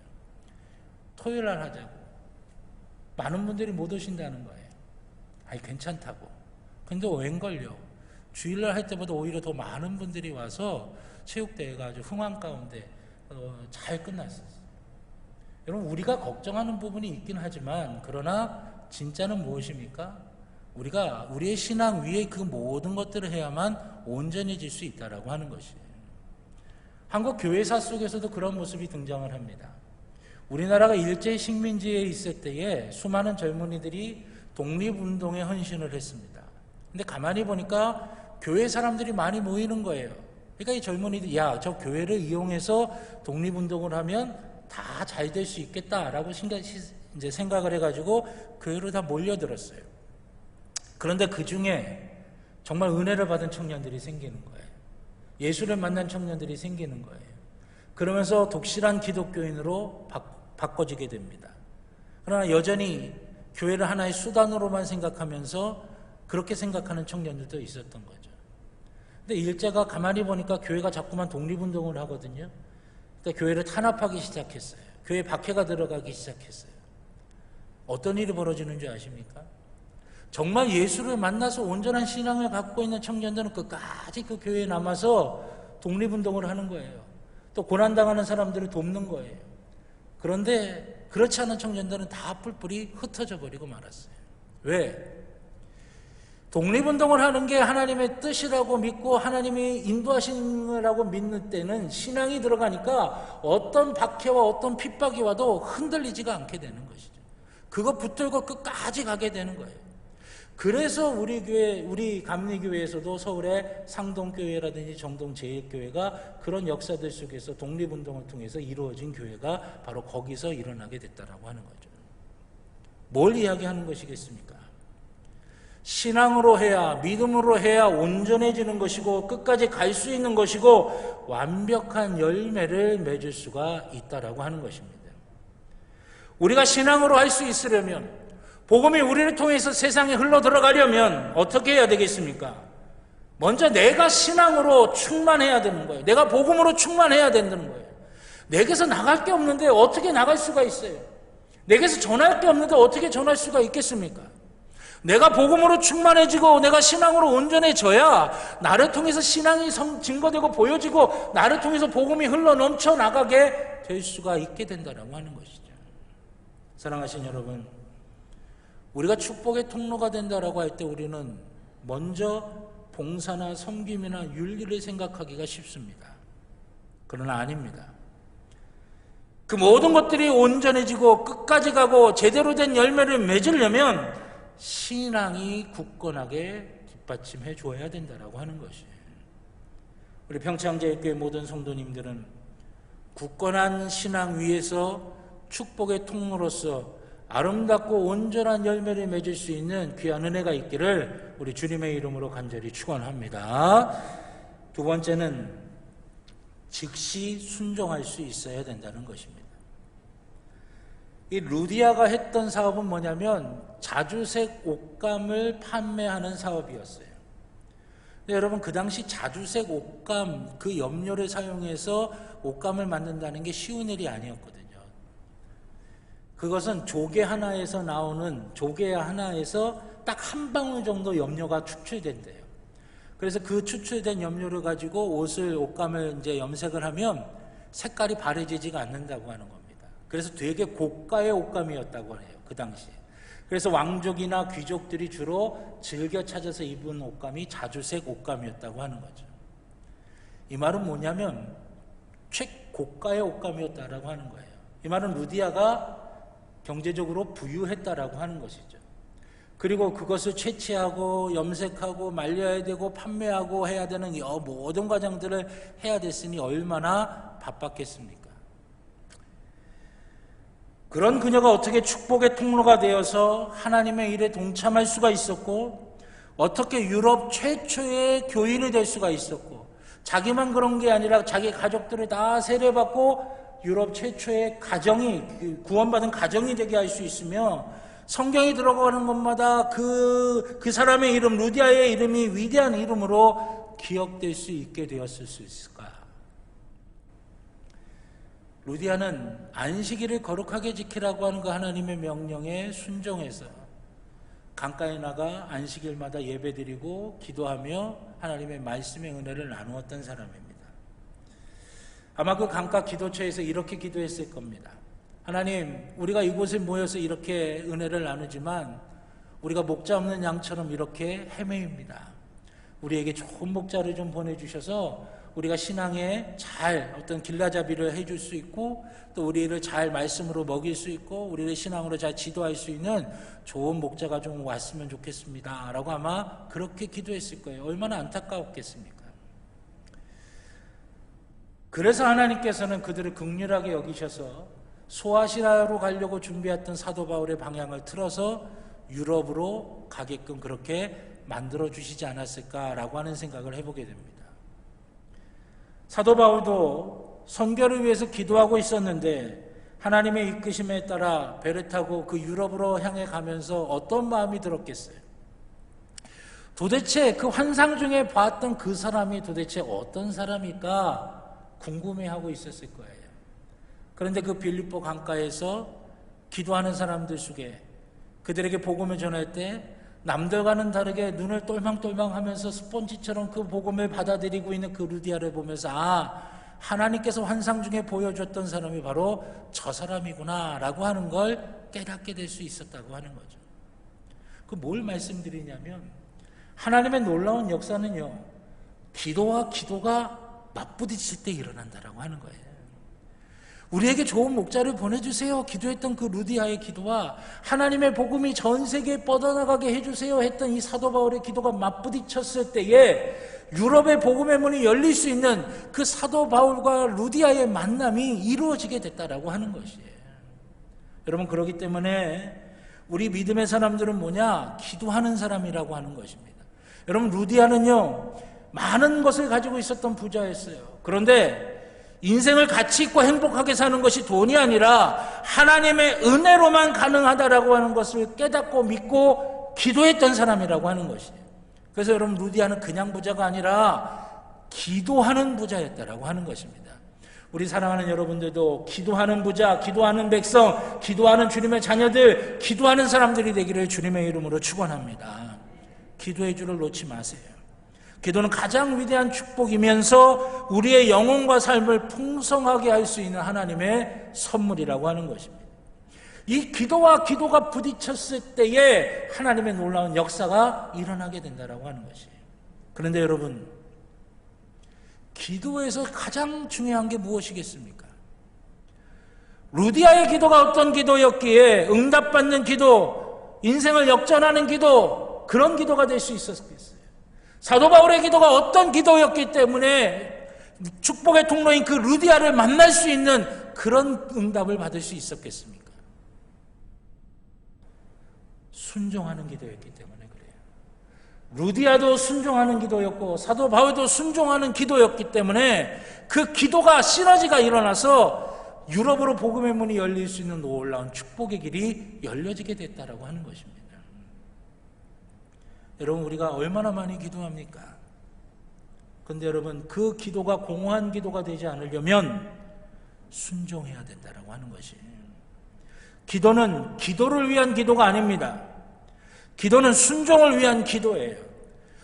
[SPEAKER 2] 토요일날 하자고. 많은 분들이 못 오신다는 거예요. 아니, 괜찮다고. 근데 웬걸요, 주일날 할 때보다 오히려 더 많은 분들이 와서 체육대회가 아주 흥황 가운데 잘 끝났었어요. 여러분, 우리가 걱정하는 부분이 있긴 하지만, 그러나 진짜는 무엇입니까? 우리가 우리의 신앙 위에 그 모든 것들을 해야만 온전해질 수 있다라고 하는 것이에요. 한국 교회사 속에서도 그런 모습이 등장을 합니다. 우리나라가 일제 식민지에 있을 때에 수많은 젊은이들이 독립운동에 헌신을 했습니다. 근데 가만히 보니까 교회 사람들이 많이 모이는 거예요. 그러니까 이 젊은이들, 야, 저 교회를 이용해서 독립운동을 하면 다 잘 될 수 있겠다라고 이제 생각을 해가지고 교회로 다 몰려들었어요. 그런데 그 중에 정말 은혜를 받은 청년들이 생기는 거예요. 예수를 만난 청년들이 생기는 거예요. 그러면서 독실한 기독교인으로 바꿔지게 됩니다. 그러나 여전히 교회를 하나의 수단으로만 생각하면서 그렇게 생각하는 청년들도 있었던 거죠. 근데 일제가 가만히 보니까 교회가 자꾸만 독립운동을 하거든요. 그러니까 교회를 탄압하기 시작했어요. 교회 박해가 들어가기 시작했어요. 어떤 일이 벌어지는 줄 아십니까? 정말 예수를 만나서 온전한 신앙을 갖고 있는 청년들은 끝까지 그 교회에 남아서 독립운동을 하는 거예요. 또 고난당하는 사람들을 돕는 거예요. 그런데 그렇지 않은 청년들은 다 뿔뿔이 흩어져 버리고 말았어요. 왜? 독립운동을 하는 게 하나님의 뜻이라고 믿고 하나님이 인도하시라고 믿는 때는 신앙이 들어가니까 어떤 박해와 어떤 핍박이 와도 흔들리지가 않게 되는 것이죠. 그거 붙들고 끝까지 가게 되는 거예요. 그래서 우리 교회, 우리 감리교회에서도 서울의 상동교회라든지 정동제일교회가 그런 역사들 속에서 독립운동을 통해서 이루어진 교회가 바로 거기서 일어나게 됐다라고 하는 거죠. 뭘 이야기하는 것이겠습니까? 신앙으로 해야, 믿음으로 해야 온전해지는 것이고 끝까지 갈 수 있는 것이고 완벽한 열매를 맺을 수가 있다라고 하는 것입니다. 우리가 신앙으로 할 수 있으려면, 복음이 우리를 통해서 세상에 흘러 들어가려면 어떻게 해야 되겠습니까? 먼저 내가 신앙으로 충만해야 되는 거예요. 내가 복음으로 충만해야 된다는 거예요. 내게서 나갈 게 없는데 어떻게 나갈 수가 있어요? 내게서 전할 게 없는데 어떻게 전할 수가 있겠습니까? 내가 복음으로 충만해지고 내가 신앙으로 온전해져야 나를 통해서 신앙이 증거되고 보여지고 나를 통해서 복음이 흘러 넘쳐 나가게 될 수가 있게 된다라고 하는 것이죠. 사랑하신 여러분, 우리가 축복의 통로가 된다라고 할 때 우리는 먼저 봉사나 섬김이나 윤리를 생각하기가 쉽습니다. 그러나 아닙니다. 그 모든 것들이 온전해지고 끝까지 가고 제대로 된 열매를 맺으려면 신앙이 굳건하게 뒷받침해 줘야 된다라고 하는 것이에요. 우리 평창제일교회 모든 성도님들은 굳건한 신앙 위에서 축복의 통로로서 아름답고 온전한 열매를 맺을 수 있는 귀한 은혜가 있기를 우리 주님의 이름으로 간절히 축원합니다. 두 번째는 즉시 순종할 수 있어야 된다는 것입니다. 이 루디아가 했던 사업은 뭐냐면 자주색 옷감을 판매하는 사업이었어요. 근데 여러분, 그 당시 자주색 옷감, 그 염료를 사용해서 옷감을 만든다는 게 쉬운 일이 아니었거든요. 그것은 조개 하나에서 나오는, 조개 하나에서 딱 한 방울 정도 염료가 추출된대요. 그래서 그 추출된 염료를 가지고 옷감을 이제 염색을 하면 색깔이 바래지지가 않는다고 하는 겁니다. 그래서 되게 고가의 옷감이었다고 해요, 그 당시에. 그래서 왕족이나 귀족들이 주로 즐겨 찾아서 입은 옷감이 자주색 옷감이었다고 하는 거죠. 이 말은 뭐냐면 최고가의 옷감이었다라고 하는 거예요. 이 말은 루디아가 경제적으로 부유했다라고 하는 것이죠. 그리고 그것을 채취하고 염색하고 말려야 되고 판매하고 해야 되는 이 모든 과정들을 해야 됐으니 얼마나 바빴겠습니까? 그런 그녀가 어떻게 축복의 통로가 되어서 하나님의 일에 동참할 수가 있었고, 어떻게 유럽 최초의 교인이 될 수가 있었고, 자기만 그런 게 아니라 자기 가족들을 다 세례받고 유럽 최초의 가정이, 구원받은 가정이 되게 할 수 있으며, 성경이 들어가는 곳마다 그 사람의 이름, 루디아의 이름이 위대한 이름으로 기억될 수 있게 되었을 수 있을까? 루디아는 안식일을 거룩하게 지키라고 하는 그 하나님의 명령에 순종해서 강가에 나가 안식일마다 예배드리고 기도하며 하나님의 말씀의 은혜를 나누었던 사람입니다. 아마 그 강가 기도처에서 이렇게 기도했을 겁니다. 하나님, 우리가 이곳에 모여서 이렇게 은혜를 나누지만 우리가 목자 없는 양처럼 이렇게 헤매입니다. 우리에게 좋은 목자를 좀 보내주셔서 우리가 신앙에 잘 어떤 길라잡이를 해줄 수 있고, 또 우리를 잘 말씀으로 먹일 수 있고, 우리를 신앙으로 잘 지도할 수 있는 좋은 목자가 좀 왔으면 좋겠습니다 라고 아마 그렇게 기도했을 거예요. 얼마나 안타까웠겠습니까? 그래서 하나님께서는 그들을 긍휼하게 여기셔서 소아시아로 가려고 준비했던 사도 바울의 방향을 틀어서 유럽으로 가게끔 그렇게 만들어 주시지 않았을까라고 하는 생각을 해보게 됩니다. 사도 바울도 선교를 위해서 기도하고 있었는데 하나님의 이끄심에 따라 배를 타고 그 유럽으로 향해 가면서 어떤 마음이 들었겠어요? 도대체 그 환상 중에 봤던 그 사람이 도대체 어떤 사람일까 궁금해하고 있었을 거예요. 그런데 그 빌립보 강가에서 기도하는 사람들 속에 그들에게 복음을 전할 때 남들과는 다르게 눈을 똘망똘망 하면서 스폰지처럼 그 복음을 받아들이고 있는 그 루디아를 보면서 하나님께서 환상 중에 보여줬던 사람이 바로 저 사람이구나 라고 하는 걸 깨닫게 될 수 있었다고 하는 거죠. 그 뭘 말씀드리냐면 하나님의 놀라운 역사는요, 기도와 기도가 맞부딪힐 때 일어난다라고 하는 거예요. 우리에게 좋은 목자를 보내주세요 기도했던 그 루디아의 기도와 하나님의 복음이 전 세계에 뻗어나가게 해주세요 했던 이 사도 바울의 기도가 맞부딪혔을 때에 유럽의 복음의 문이 열릴 수 있는 그 사도 바울과 루디아의 만남이 이루어지게 됐다라고 하는 것이에요. 여러분, 그렇기 때문에 우리 믿음의 사람들은 뭐냐? 기도하는 사람이라고 하는 것입니다. 여러분, 루디아는요 많은 것을 가지고 있었던 부자였어요. 그런데 인생을 가치 있고 행복하게 사는 것이 돈이 아니라 하나님의 은혜로만 가능하다라고 하는 것을 깨닫고 믿고 기도했던 사람이라고 하는 것이에요. 그래서 여러분, 루디아는 그냥 부자가 아니라 기도하는 부자였다라고 하는 것입니다. 우리 사랑하는 여러분들도 기도하는 부자, 기도하는 백성, 기도하는 주님의 자녀들, 기도하는 사람들이 되기를 주님의 이름으로 축원합니다. 기도의 줄을 놓지 마세요. 기도는 가장 위대한 축복이면서 우리의 영혼과 삶을 풍성하게 할 수 있는 하나님의 선물이라고 하는 것입니다. 이 기도와 기도가 부딪혔을 때에 하나님의 놀라운 역사가 일어나게 된다고 하는 것이에요. 그런데 여러분, 기도에서 가장 중요한 게 무엇이겠습니까? 루디아의 기도가 어떤 기도였기에 응답받는 기도, 인생을 역전하는 기도, 그런 기도가 될 수 있었겠어요? 사도 바울의 기도가 어떤 기도였기 때문에 축복의 통로인 그 루디아를 만날 수 있는 그런 응답을 받을 수 있었겠습니까? 순종하는 기도였기 때문에 그래요. 루디아도 순종하는 기도였고 사도 바울도 순종하는 기도였기 때문에 그 기도가 시너지가 일어나서 유럽으로 복음의 문이 열릴 수 있는 놀라운 축복의 길이 열려지게 됐다라고 하는 것입니다. 여러분, 우리가 얼마나 많이 기도합니까? 그런데 여러분, 그 기도가 공허한 기도가 되지 않으려면 순종해야 된다라고 하는 것이에요. 기도는 기도를 위한 기도가 아닙니다. 기도는 순종을 위한 기도예요.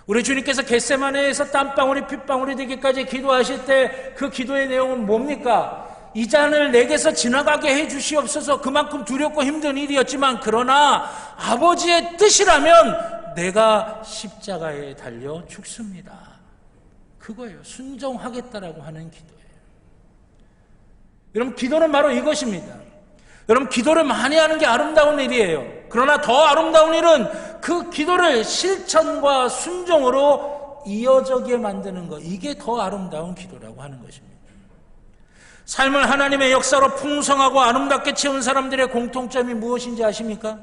[SPEAKER 2] 우리 주님께서 겟세마네에서 땀방울이 핏방울이 되기까지 기도하실 때 그 기도의 내용은 뭡니까? 이 잔을 내게서 지나가게 해 주시옵소서. 그만큼 두렵고 힘든 일이었지만 그러나 아버지의 뜻이라면 내가 십자가에 달려 죽습니다. 그거예요. 순종하겠다라고 하는 기도예요. 여러분, 기도는 바로 이것입니다. 여러분, 기도를 많이 하는 게 아름다운 일이에요. 그러나 더 아름다운 일은 그 기도를 실천과 순종으로 이어지게 만드는 것, 이게 더 아름다운 기도라고 하는 것입니다. 삶을 하나님의 역사로 풍성하고 아름답게 채운 사람들의 공통점이 무엇인지 아십니까?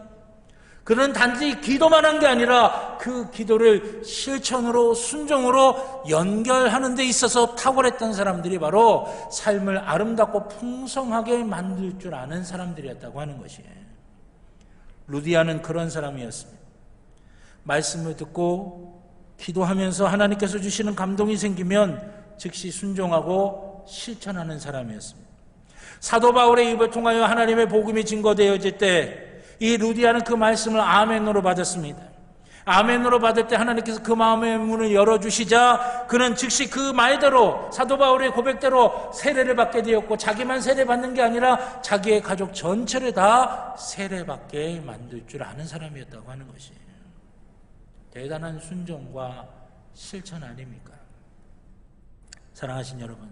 [SPEAKER 2] 그는 단지 기도만 한 게 아니라 그 기도를 실천으로 순종으로 연결하는 데 있어서 탁월했던 사람들이 바로 삶을 아름답고 풍성하게 만들 줄 아는 사람들이었다고 하는 것이에요. 루디아는 그런 사람이었습니다. 말씀을 듣고 기도하면서 하나님께서 주시는 감동이 생기면 즉시 순종하고 실천하는 사람이었습니다. 사도 바울의 입을 통하여 하나님의 복음이 증거되어질 때 이 루디아는 그 말씀을 아멘으로 받았습니다. 아멘으로 받을 때 하나님께서 그 마음의 문을 열어주시자 그는 즉시 그 말대로 사도 바울의 고백대로 세례를 받게 되었고 자기만 세례받는 게 아니라 자기의 가족 전체를 다 세례받게 만들 줄 아는 사람이었다고 하는 것이에요. 대단한 순종과 실천 아닙니까? 사랑하신 여러분,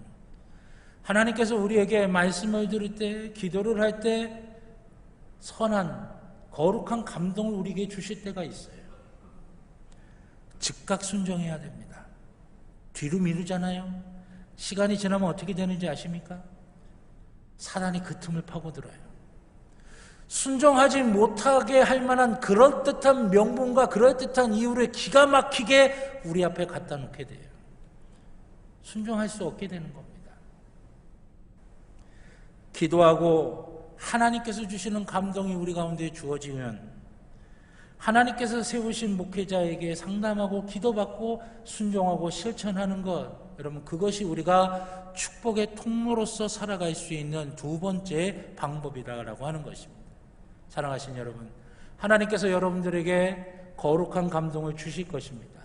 [SPEAKER 2] 하나님께서 우리에게 말씀을 들을 때, 기도를 할 때 선한 거룩한 감동을 우리에게 주실 때가 있어요. 즉각 순종해야 됩니다. 뒤로 미루잖아요. 시간이 지나면 어떻게 되는지 아십니까? 사단이 그 틈을 파고들어요. 순종하지 못하게 할 만한 그럴듯한 명분과 그럴듯한 이유를 기가 막히게 우리 앞에 갖다 놓게 돼요. 순종할 수 없게 되는 겁니다. 기도하고 하나님께서 주시는 감동이 우리 가운데 주어지면 하나님께서 세우신 목회자에게 상담하고 기도받고 순종하고 실천하는 것, 여러분 그것이 우리가 축복의 통로로서 살아갈 수 있는 두 번째 방법이라고 하는 것입니다. 사랑하신 여러분, 하나님께서 여러분들에게 거룩한 감동을 주실 것입니다.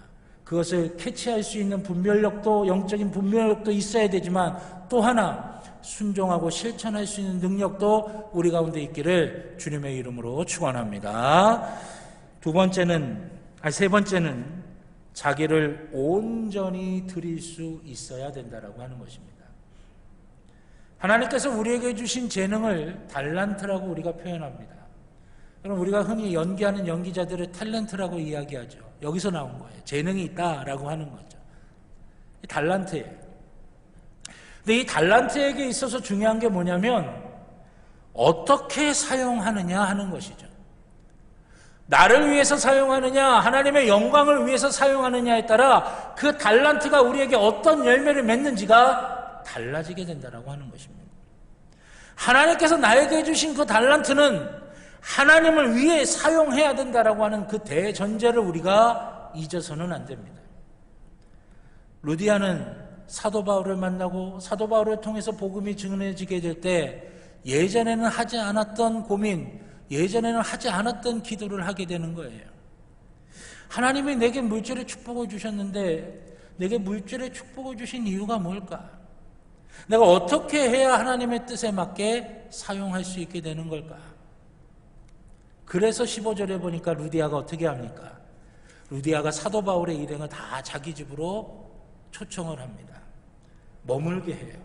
[SPEAKER 2] 그것을 캐치할 수 있는 분별력도, 영적인 분별력도 있어야 되지만 또 하나 순종하고 실천할 수 있는 능력도 우리 가운데 있기를 주님의 이름으로 축원합니다. 세 번째는 자기를 온전히 드릴 수 있어야 된다라고 하는 것입니다. 하나님께서 우리에게 주신 재능을 달란트라고 우리가 표현합니다. 그럼 우리가 흔히 연기하는 연기자들을 탤런트라고 이야기하죠. 여기서 나온 거예요. 재능이 있다라고 하는 거죠. 달란트예요. 근데 이 달란트에게 있어서 중요한 게 뭐냐면 어떻게 사용하느냐 하는 것이죠. 나를 위해서 사용하느냐, 하나님의 영광을 위해서 사용하느냐에 따라 그 달란트가 우리에게 어떤 열매를 맺는지가 달라지게 된다라고 하는 것입니다. 하나님께서 나에게 주신 그 달란트는 하나님을 위해 사용해야 된다라고 하는 그 대전제를 우리가 잊어서는 안 됩니다. 루디아는 사도 바울을 만나고 사도 바울을 통해서 복음이 전해지게 될 때 예전에는 하지 않았던 고민, 예전에는 하지 않았던 기도를 하게 되는 거예요. 하나님이 내게 물질의 축복을 주셨는데 내게 물질의 축복을 주신 이유가 뭘까? 내가 어떻게 해야 하나님의 뜻에 맞게 사용할 수 있게 되는 걸까? 그래서 15절에 보니까 루디아가 어떻게 합니까? 루디아가 사도 바울의 일행을 다 자기 집으로 초청을 합니다. 머물게 해요.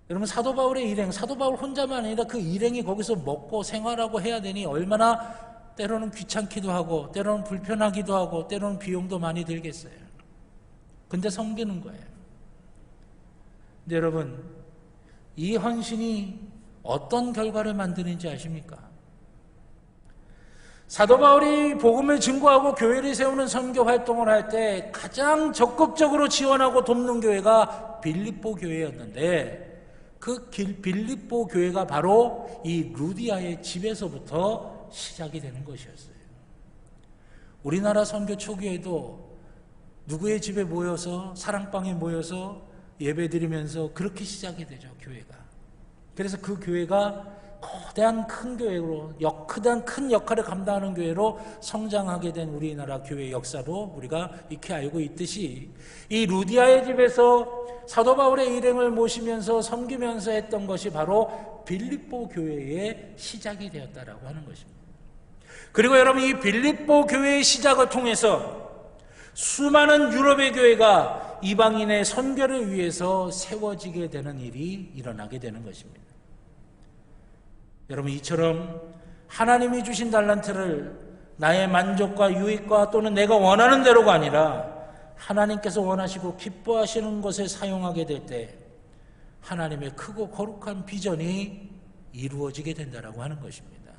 [SPEAKER 2] 여러분 사도 바울의 일행, 사도 바울 혼자만 아니라 그 일행이 거기서 먹고 생활하고 해야 되니 얼마나 때로는 귀찮기도 하고 때로는 불편하기도 하고 때로는 비용도 많이 들겠어요. 근데 섬기는 거예요. 근데 여러분 이 헌신이 어떤 결과를 만드는지 아십니까? 사도 바울이 복음을 증거하고 교회를 세우는 선교 활동을 할 때 가장 적극적으로 지원하고 돕는 교회가 빌립보 교회였는데 그 빌립보 교회가 바로 이 루디아의 집에서부터 시작이 되는 것이었어요. 우리나라 선교 초기에도 누구의 집에 모여서 사랑방에 모여서 예배드리면서 그렇게 시작이 되죠, 교회가. 그래서 그 교회가 거대한 큰 교회로 거대한 큰 역할을 감당하는 교회로 성장하게 된 우리나라 교회 역사로 우리가 익히 알고 있듯이 이 루디아의 집에서 사도 바울의 일행을 모시면서 섬기면서 했던 것이 바로 빌립보 교회의 시작이 되었다라고 하는 것입니다. 그리고 여러분 이 빌립보 교회의 시작을 통해서 수많은 유럽의 교회가 이방인의 선교를 위해서 세워지게 되는 일이 일어나게 되는 것입니다. 여러분 이처럼 하나님이 주신 달란트를 나의 만족과 유익과 또는 내가 원하는 대로가 아니라 하나님께서 원하시고 기뻐하시는 것에 사용하게 될 때 하나님의 크고 거룩한 비전이 이루어지게 된다라고 하는 것입니다.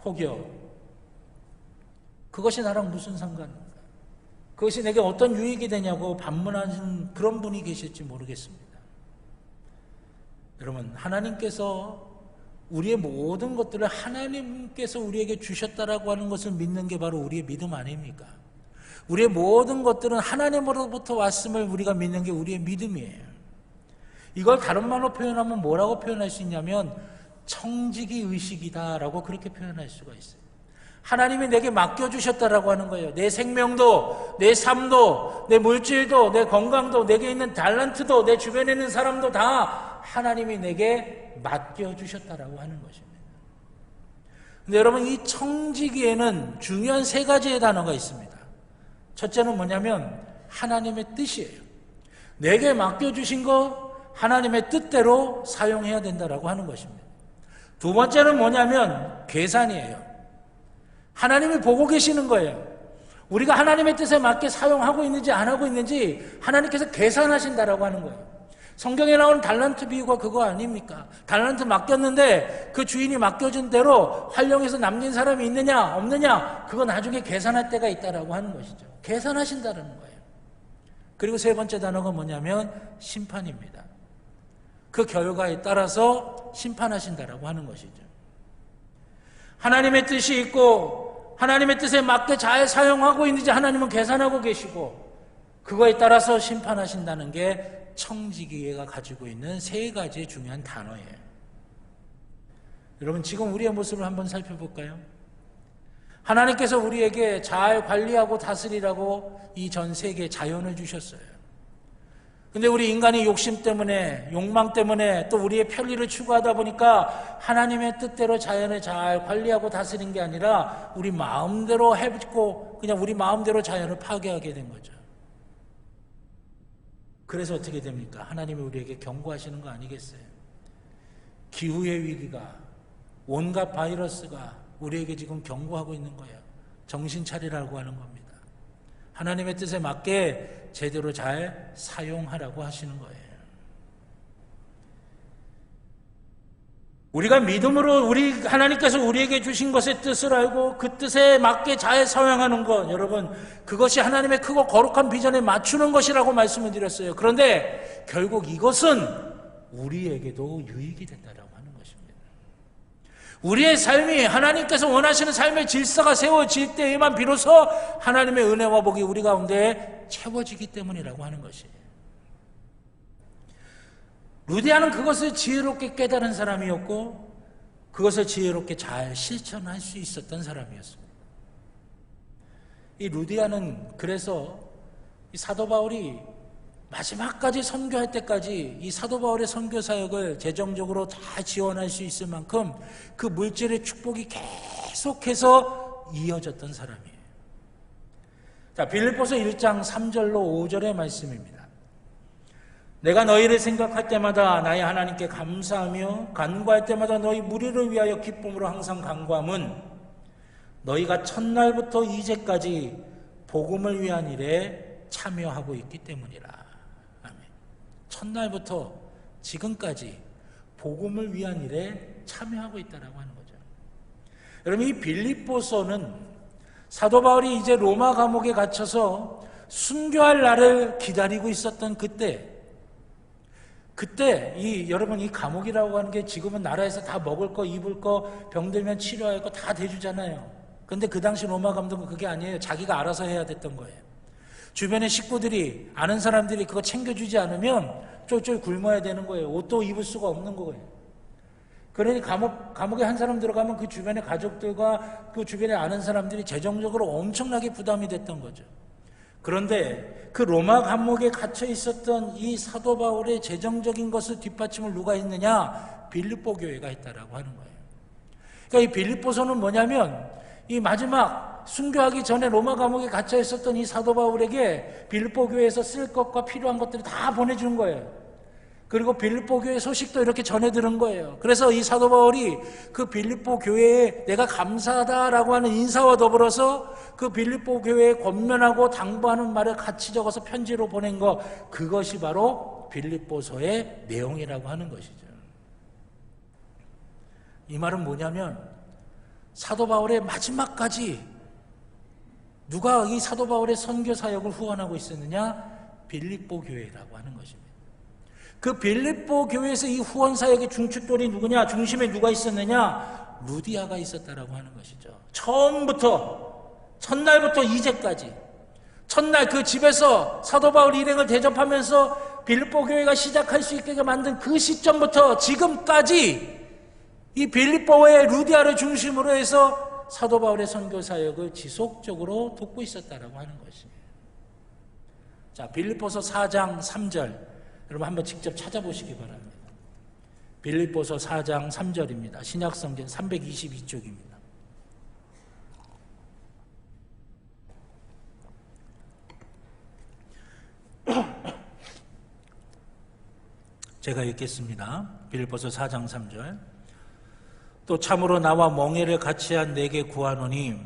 [SPEAKER 2] 혹여 그것이 나랑 무슨 상관인가? 그것이 내게 어떤 유익이 되냐고 반문하는 그런 분이 계실지 모르겠습니다. 여러분 하나님께서 우리의 모든 것들을 하나님께서 우리에게 주셨다라고 하는 것을 믿는 게 바로 우리의 믿음 아닙니까? 우리의 모든 것들은 하나님으로부터 왔음을 우리가 믿는 게 우리의 믿음이에요. 이걸 다른 말로 표현하면 뭐라고 표현할 수 있냐면 청지기 의식이다라고 그렇게 표현할 수가 있어요. 하나님이 내게 맡겨주셨다라고 하는 거예요. 내 생명도, 내 삶도, 내 물질도, 내 건강도, 내게 있는 달란트도, 내 주변에 있는 사람도 다 하나님이 내게 맡겨주셨다라고 하는 것입니다. 근데 여러분 이 청지기에는 중요한 세 가지의 단어가 있습니다. 첫째는 뭐냐면 하나님의 뜻이에요. 내게 맡겨주신 거 하나님의 뜻대로 사용해야 된다라고 하는 것입니다. 두 번째는 뭐냐면 계산이에요. 하나님이 보고 계시는 거예요. 우리가 하나님의 뜻에 맞게 사용하고 있는지 안 하고 있는지 하나님께서 계산하신다라고 하는 거예요. 성경에 나오는 달란트 비유가 그거 아닙니까? 달란트 맡겼는데 그 주인이 맡겨준 대로 활용해서 남긴 사람이 있느냐 없느냐 그거 나중에 계산할 때가 있다라고 하는 것이죠. 계산하신다라는 거예요. 그리고 세 번째 단어가 뭐냐면 심판입니다. 그 결과에 따라서 심판하신다라고 하는 것이죠. 하나님의 뜻이 있고 하나님의 뜻에 맞게 잘 사용하고 있는지 하나님은 계산하고 계시고 그거에 따라서 심판하신다는 게 청지기회가 가지고 있는 세 가지의 중요한 단어예요. 여러분 지금 우리의 모습을 한번 살펴볼까요? 하나님께서 우리에게 잘 관리하고 다스리라고 이 전 세계에 자연을 주셨어요. 근데 우리 인간이 욕심 때문에 욕망 때문에 또 우리의 편리를 추구하다 보니까 하나님의 뜻대로 자연을 잘 관리하고 다스린 게 아니라 우리 마음대로 해고 그냥 우리 마음대로 자연을 파괴하게 된 거죠. 그래서 어떻게 됩니까? 하나님이 우리에게 경고하시는 거 아니겠어요? 기후의 위기가 온갖 바이러스가 우리에게 지금 경고하고 있는 거예요. 정신 차리라고 하는 겁니다. 하나님의 뜻에 맞게 제대로 잘 사용하라고 하시는 거예요. 우리가 믿음으로 하나님께서 우리에게 주신 것의 뜻을 알고 그 뜻에 맞게 잘 사용하는 것, 여러분 그것이 하나님의 크고 거룩한 비전에 맞추는 것이라고 말씀을 드렸어요. 그런데 결국 이것은 우리에게도 유익이 된다라고 하는 것입니다. 우리의 삶이 하나님께서 원하시는 삶의 질서가 세워질 때에만 비로소 하나님의 은혜와 복이 우리 가운데 채워지기 때문이라고 하는 것이에요. 루디아는 그것을 지혜롭게 깨달은 사람이었고 그것을 지혜롭게 잘 실천할 수 있었던 사람이었습니다. 이 루디아는 그래서 이 사도 바울이 마지막까지 선교할 때까지 이 사도 바울의 선교 사역을 재정적으로 다 지원할 수 있을 만큼 그 물질의 축복이 계속해서 이어졌던 사람이에요. 자, 빌립보서 1장 3절로 5절의 말씀입니다. 내가 너희를 생각할 때마다 나의 하나님께 감사하며 간구할 때마다 너희 무리를 위하여 기쁨으로 항상 간구함은 너희가 첫날부터 이제까지 복음을 위한 일에 참여하고 있기 때문이라. 아멘. 첫날부터 지금까지 복음을 위한 일에 참여하고 있다라고 하는 거죠. 여러분 이 빌립보서는 사도 바울이 이제 로마 감옥에 갇혀서 순교할 날을 기다리고 있었던 그때 여러분 이 감옥이라고 하는 게 지금은 나라에서 다 먹을 거 입을 거 병들면 치료할 거 다 대주잖아요. 근데 그 당시 로마 감독은 그게 아니에요. 자기가 알아서 해야 됐던 거예요. 주변의 식구들이 아는 사람들이 그거 챙겨주지 않으면 쫄쫄 굶어야 되는 거예요. 옷도 입을 수가 없는 거예요. 그러니 감옥에 한 사람 들어가면 그 주변의 가족들과 그 주변에 아는 사람들이 재정적으로 엄청나게 부담이 됐던 거죠. 그런데 그 로마 감옥에 갇혀 있었던 이 사도 바울의 재정적인 것을 뒷받침을 누가 했느냐? 빌립보 교회가 했다라고 하는 거예요. 그러니까 이 빌립보서는 뭐냐면 이 마지막 순교하기 전에 로마 감옥에 갇혀 있었던 이 사도 바울에게 빌립보 교회에서 쓸 것과 필요한 것들을 다 보내주는 거예요. 그리고 빌립보 교회 소식도 이렇게 전해 들은 거예요. 그래서 이 사도 바울이 그 빌립보 교회에 내가 감사하다라고 하는 인사와 더불어서 그 빌립보 교회에 권면하고 당부하는 말을 같이 적어서 편지로 보낸 것, 그것이 바로 빌립보서의 내용이라고 하는 것이죠. 이 말은 뭐냐면 사도 바울의 마지막까지 누가 이 사도 바울의 선교 사역을 후원하고 있었느냐? 빌립보 교회라고 하는 것입니다. 그 빌립보 교회에서 이 후원 사역의 중축돌이 누구냐? 중심에 누가 있었느냐? 루디아가 있었다라고 하는 것이죠. 처음부터 첫날부터 이제까지 첫날 그 집에서 사도 바울 일행을 대접하면서 빌립보 교회가 시작할 수 있게 만든 그 시점부터 지금까지 이 빌립보의 루디아를 중심으로 해서 사도 바울의 선교 사역을 지속적으로 돕고 있었다라고 하는 것입니다. 자, 빌립보서 4장 3절 여러분 한번 직접 찾아보시기 바랍니다. 빌립보서 4장 3절입니다. 신약성경 322쪽입니다. 제가 읽겠습니다. 빌립보서 4장 3절. 또 참으로 나와 멍에를 같이 한 내게 구하노니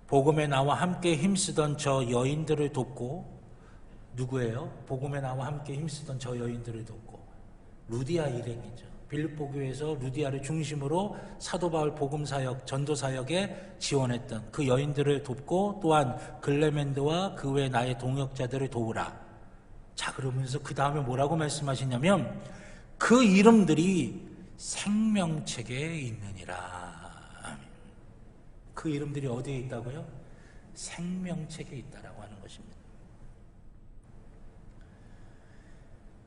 [SPEAKER 2] 복음에 나와 함께 힘쓰던 저 여인들을 돕고, 누구예요? 복음에 나와 함께 힘쓰던 저 여인들을 돕고, 루디아 일행이죠. 빌립보 교회에서 루디아를 중심으로 사도 바울 복음 사역, 전도 사역에 지원했던 그 여인들을 돕고, 또한 글레멘드와 그 외 나의 동역자들을 도우라. 자, 그러면서 그 다음에 뭐라고 말씀하시냐면, 그 이름들이 생명책에 있느니라. 그 이름들이 어디에 있다고요? 생명책에 있다라고 하는 것입니다.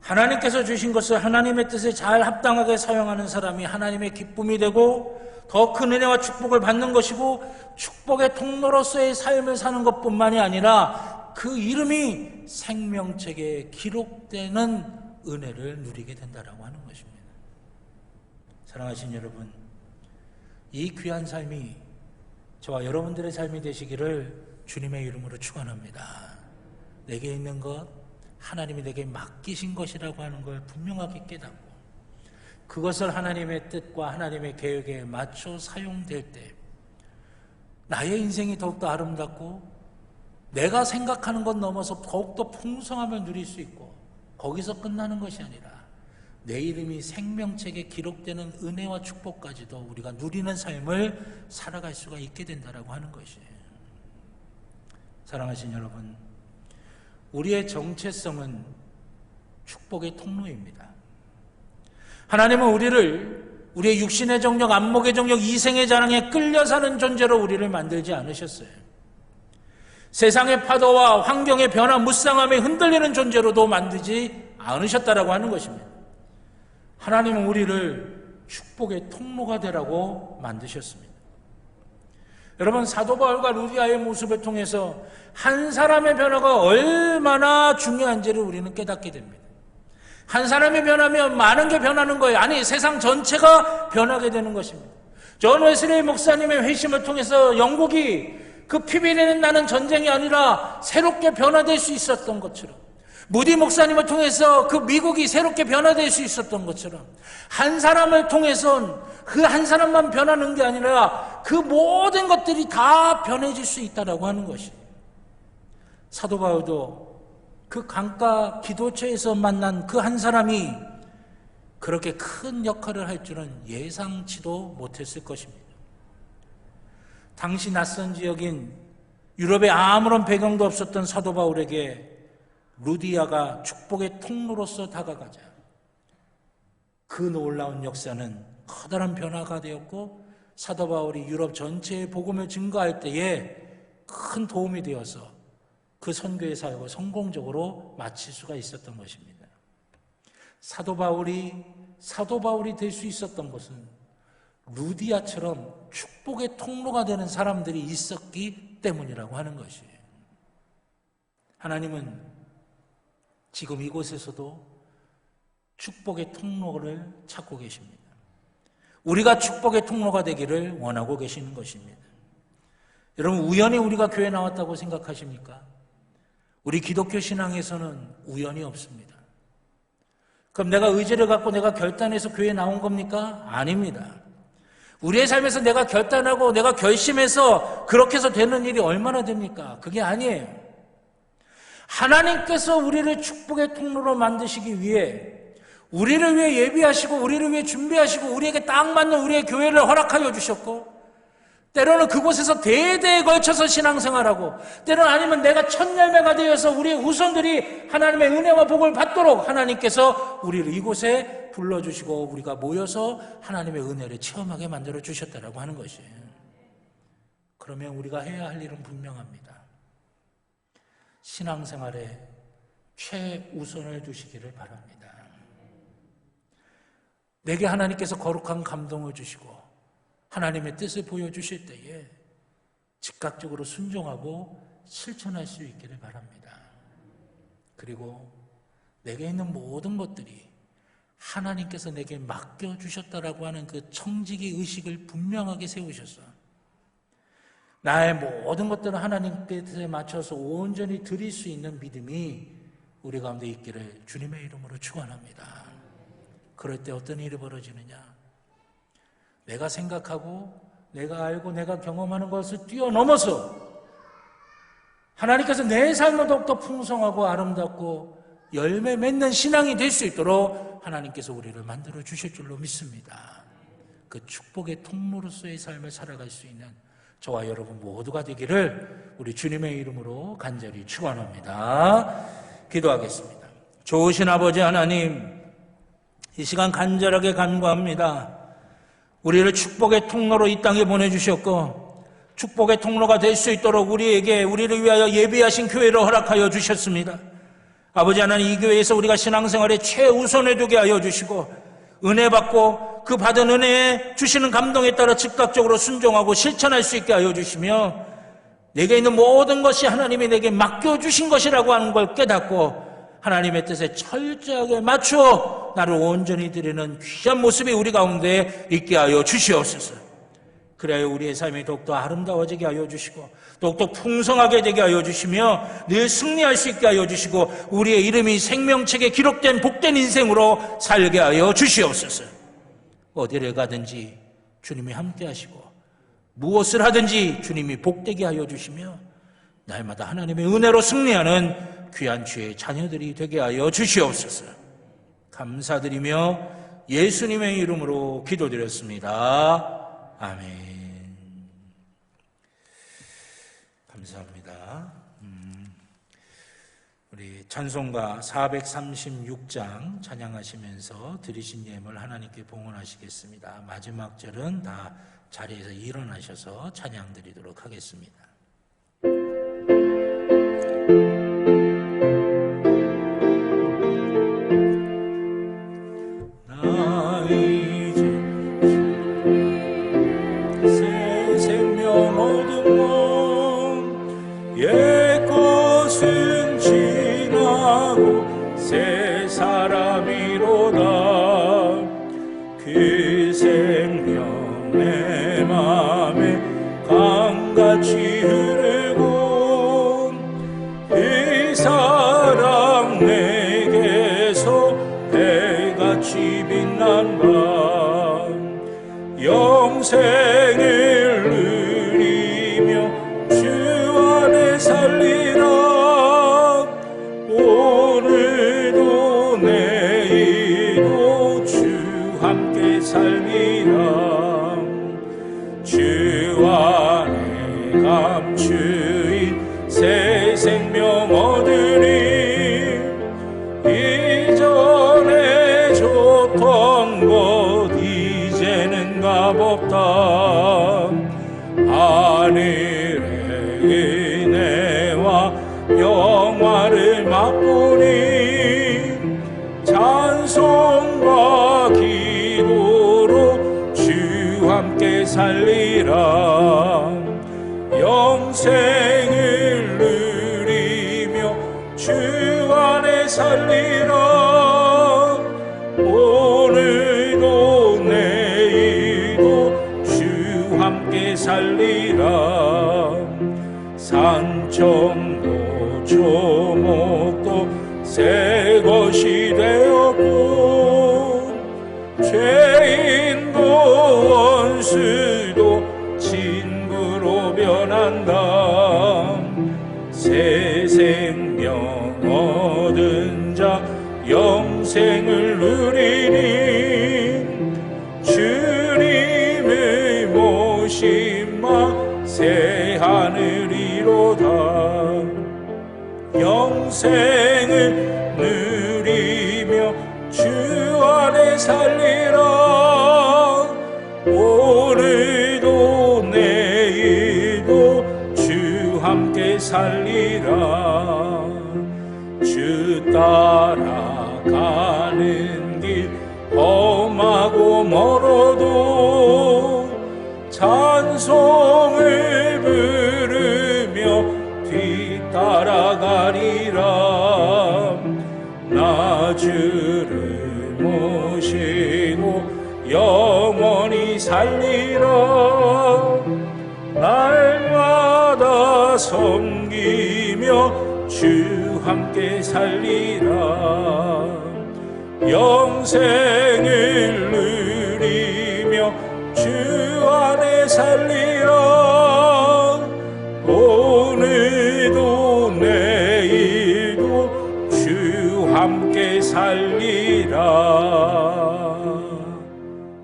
[SPEAKER 2] 하나님께서 주신 것을 하나님의 뜻에 잘 합당하게 사용하는 사람이 하나님의 기쁨이 되고 더 큰 은혜와 축복을 받는 것이고, 축복의 통로로서의 삶을 사는 것뿐만이 아니라 그 이름이 생명책에 기록되는 은혜를 누리게 된다라고 하는 것입니다. 사랑하신 여러분, 이 귀한 삶이 저와 여러분들의 삶이 되시기를 주님의 이름으로 축원합니다. 내게 있는 것, 하나님이 내게 맡기신 것이라고 하는 걸 분명하게 깨닫고, 그것을 하나님의 뜻과 하나님의 계획에 맞춰 사용될 때 나의 인생이 더욱더 아름답고, 내가 생각하는 것 넘어서 더욱더 풍성함을 누릴 수 있고, 거기서 끝나는 것이 아니라 내 이름이 생명책에 기록되는 은혜와 축복까지도 우리가 누리는 삶을 살아갈 수가 있게 된다라고 하는 것이에요. 사랑하신 여러분, 우리의 정체성은 축복의 통로입니다. 하나님은 우리의 육신의 정력, 안목의 정력, 이생의 자랑에 끌려 사는 존재로 우리를 만들지 않으셨어요. 세상의 파도와 환경의 변화, 무쌍함에 흔들리는 존재로도 만들지 않으셨다라고 하는 것입니다. 하나님은 우리를 축복의 통로가 되라고 만드셨습니다. 여러분, 사도 바울과 루디아의 모습을 통해서 한 사람의 변화가 얼마나 중요한지를 우리는 깨닫게 됩니다. 한 사람이 변하면 많은 게 변하는 거예요. 아니, 세상 전체가 변하게 되는 것입니다. 존 웨슬리 목사님의 회심을 통해서 영국이 그 피비린내 나는 전쟁이 아니라 새롭게 변화될 수 있었던 것처럼, 무디 목사님을 통해서 그 미국이 새롭게 변화될 수 있었던 것처럼, 한 사람을 통해선 그 한 사람만 변하는 게 아니라 그 모든 것들이 다 변해질 수 있다라고 하는 것이에요. 사도 바울도 그 강가 기도처에서 만난 그 한 사람이 그렇게 큰 역할을 할 줄은 예상치도 못했을 것입니다. 당시 낯선 지역인 유럽에 아무런 배경도 없었던 사도 바울에게 루디아가 축복의 통로로서 다가가자 그 놀라운 역사는 커다란 변화가 되었고, 사도 바울이 유럽 전체의 복음을 증거할 때에 큰 도움이 되어서 그 선교의 사역을 성공적으로 마칠 수가 있었던 것입니다. 사도 바울이 될 수 있었던 것은 루디아처럼 축복의 통로가 되는 사람들이 있었기 때문이라고 하는 것이에요. 하나님은 지금 이곳에서도 축복의 통로를 찾고 계십니다. 우리가 축복의 통로가 되기를 원하고 계시는 것입니다. 여러분, 우연히 우리가 교회에 나왔다고 생각하십니까? 우리 기독교 신앙에서는 우연이 없습니다. 그럼 내가 의지를 갖고 내가 결단해서 교회에 나온 겁니까? 아닙니다. 우리의 삶에서 내가 결단하고 내가 결심해서 그렇게 해서 되는 일이 얼마나 됩니까? 그게 아니에요. 하나님께서 우리를 축복의 통로로 만드시기 위해, 우리를 위해 예비하시고 우리를 위해 준비하시고 우리에게 딱 맞는 우리의 교회를 허락하여 주셨고, 때로는 그곳에서 대대에 걸쳐서 신앙생활하고, 때로는 아니면 내가 첫 열매가 되어서 우리의 후손들이 하나님의 은혜와 복을 받도록 하나님께서 우리를 이곳에 불러주시고 우리가 모여서 하나님의 은혜를 체험하게 만들어 주셨다라고 하는 것이에요. 그러면 우리가 해야 할 일은 분명합니다. 신앙생활에 최우선을 두시기를 바랍니다. 내게 하나님께서 거룩한 감동을 주시고 하나님의 뜻을 보여주실 때에 즉각적으로 순종하고 실천할 수 있기를 바랍니다. 그리고 내게 있는 모든 것들이 하나님께서 내게 맡겨주셨다라고 하는 그 청지기 의식을 분명하게 세우셔서 나의 모든 것들을 하나님께 뜻에 맞춰서 온전히 드릴 수 있는 믿음이 우리 가운데 있기를 주님의 이름으로 축원합니다. 그럴 때 어떤 일이 벌어지느냐? 내가 생각하고 내가 알고 내가 경험하는 것을 뛰어넘어서 하나님께서 내 삶을 더욱더 풍성하고 아름답고 열매 맺는 신앙이 될 수 있도록 하나님께서 우리를 만들어 주실 줄로 믿습니다. 그 축복의 통로로서의 삶을 살아갈 수 있는 저와 여러분 모두가 되기를 우리 주님의 이름으로 간절히 축원합니다. 기도하겠습니다. 좋으신 아버지 하나님, 이 시간 간절하게 간구합니다. 우리를 축복의 통로로 이 땅에 보내주셨고 축복의 통로가 될 수 있도록 우리를 위하여 예비하신 교회를 허락하여 주셨습니다. 아버지 하나님, 이 교회에서 우리가 신앙생활에 최우선에 두게 하여 주시고 은혜 받고 그 받은 은혜에 주시는 감동에 따라 즉각적으로 순종하고 실천할 수 있게 하여 주시며 내게 있는 모든 것이 하나님이 내게 맡겨주신 것이라고 하는 걸 깨닫고 하나님의 뜻에 철저하게 맞추어 나를 온전히 드리는 귀한 모습이 우리 가운데 있게 하여 주시옵소서. 그래야 우리의 삶이 더욱더 아름다워지게 하여 주시고 더욱더 풍성하게 되게 하여 주시며 늘 승리할 수 있게 하여 주시고 우리의 이름이 생명책에 기록된 복된 인생으로 살게 하여 주시옵소서. 어디를 가든지 주님이 함께 하시고 무엇을 하든지 주님이 복되게 하여 주시며 날마다 하나님의 은혜로 승리하는 귀한 주의 자녀들이 되게 하여 주시옵소서. 감사드리며 예수님의 이름으로 기도드렸습니다. 아멘. 감사합니다. 우리 찬송가 436장 찬양하시면서 드리신 예물 하나님께 봉헌하시겠습니다. 마지막 절은 다 자리에서 일어나셔서 찬양 드리도록 하겠습니다. 나 이제 새 생명 얻은 몸 옛 것은 지나고 새 사람이로다. 그 생명 내 맘에 강같이 흐르고 이 사랑 내게서 배같이 빛난 밤 영생을 누리며 주 안에 살리라. 오늘도 내일도 주 함께 살리라. 주 안에 감추인 새 생명 얻으리. 이전에 줬던 것 이제는 값없다. 하늘의 은혜와 영화를 맛보니 찬송과 기도로 주 함께 살리라. 영생을 누리며 주 안에 살리라. 오늘도 내일도 주 함께 살리라. 산청도 조목도 새 것이 되었고 죄인도 원수도 친구로 변한다. 새 생명 얻은 자 영생을 누리니 주님의 모심마 새 하늘이로다. 영생을 누리며 주 안에 살리라. 오늘도 내일도 주 함께 살리라. 주 따라가는 길 험하고 멀어도 찬송을 부르며 뒤따라가리라. 나 주를 모시고 영원히 살리라. 날마다 섬기며 주 함께 살리라. 영생을 누리며 주 안에 살리라. 오늘도 함께 살리라.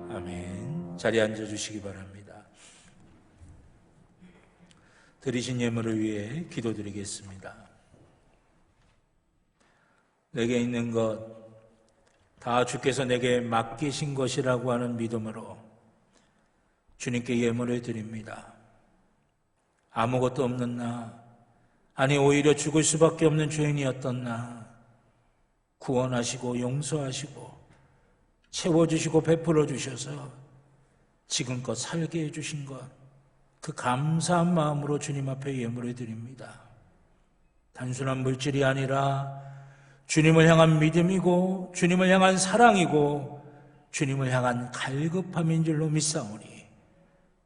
[SPEAKER 2] 아멘. 자리에 앉아주시기 바랍니다. 드리신 예물을 위해 기도드리겠습니다. 내게 있는 것 다 주께서 내게 맡기신 것이라고 하는 믿음으로 주님께 예물을 드립니다. 아무것도 없는 나, 아니 오히려 죽을 수밖에 없는 죄인이었던 나 구원하시고 용서하시고 채워주시고 베풀어 주셔서 지금껏 살게 해주신 것, 그 감사한 마음으로 주님 앞에 예물을 드립니다. 단순한 물질이 아니라 주님을 향한 믿음이고 주님을 향한 사랑이고 주님을 향한 갈급함인 줄로 믿사오니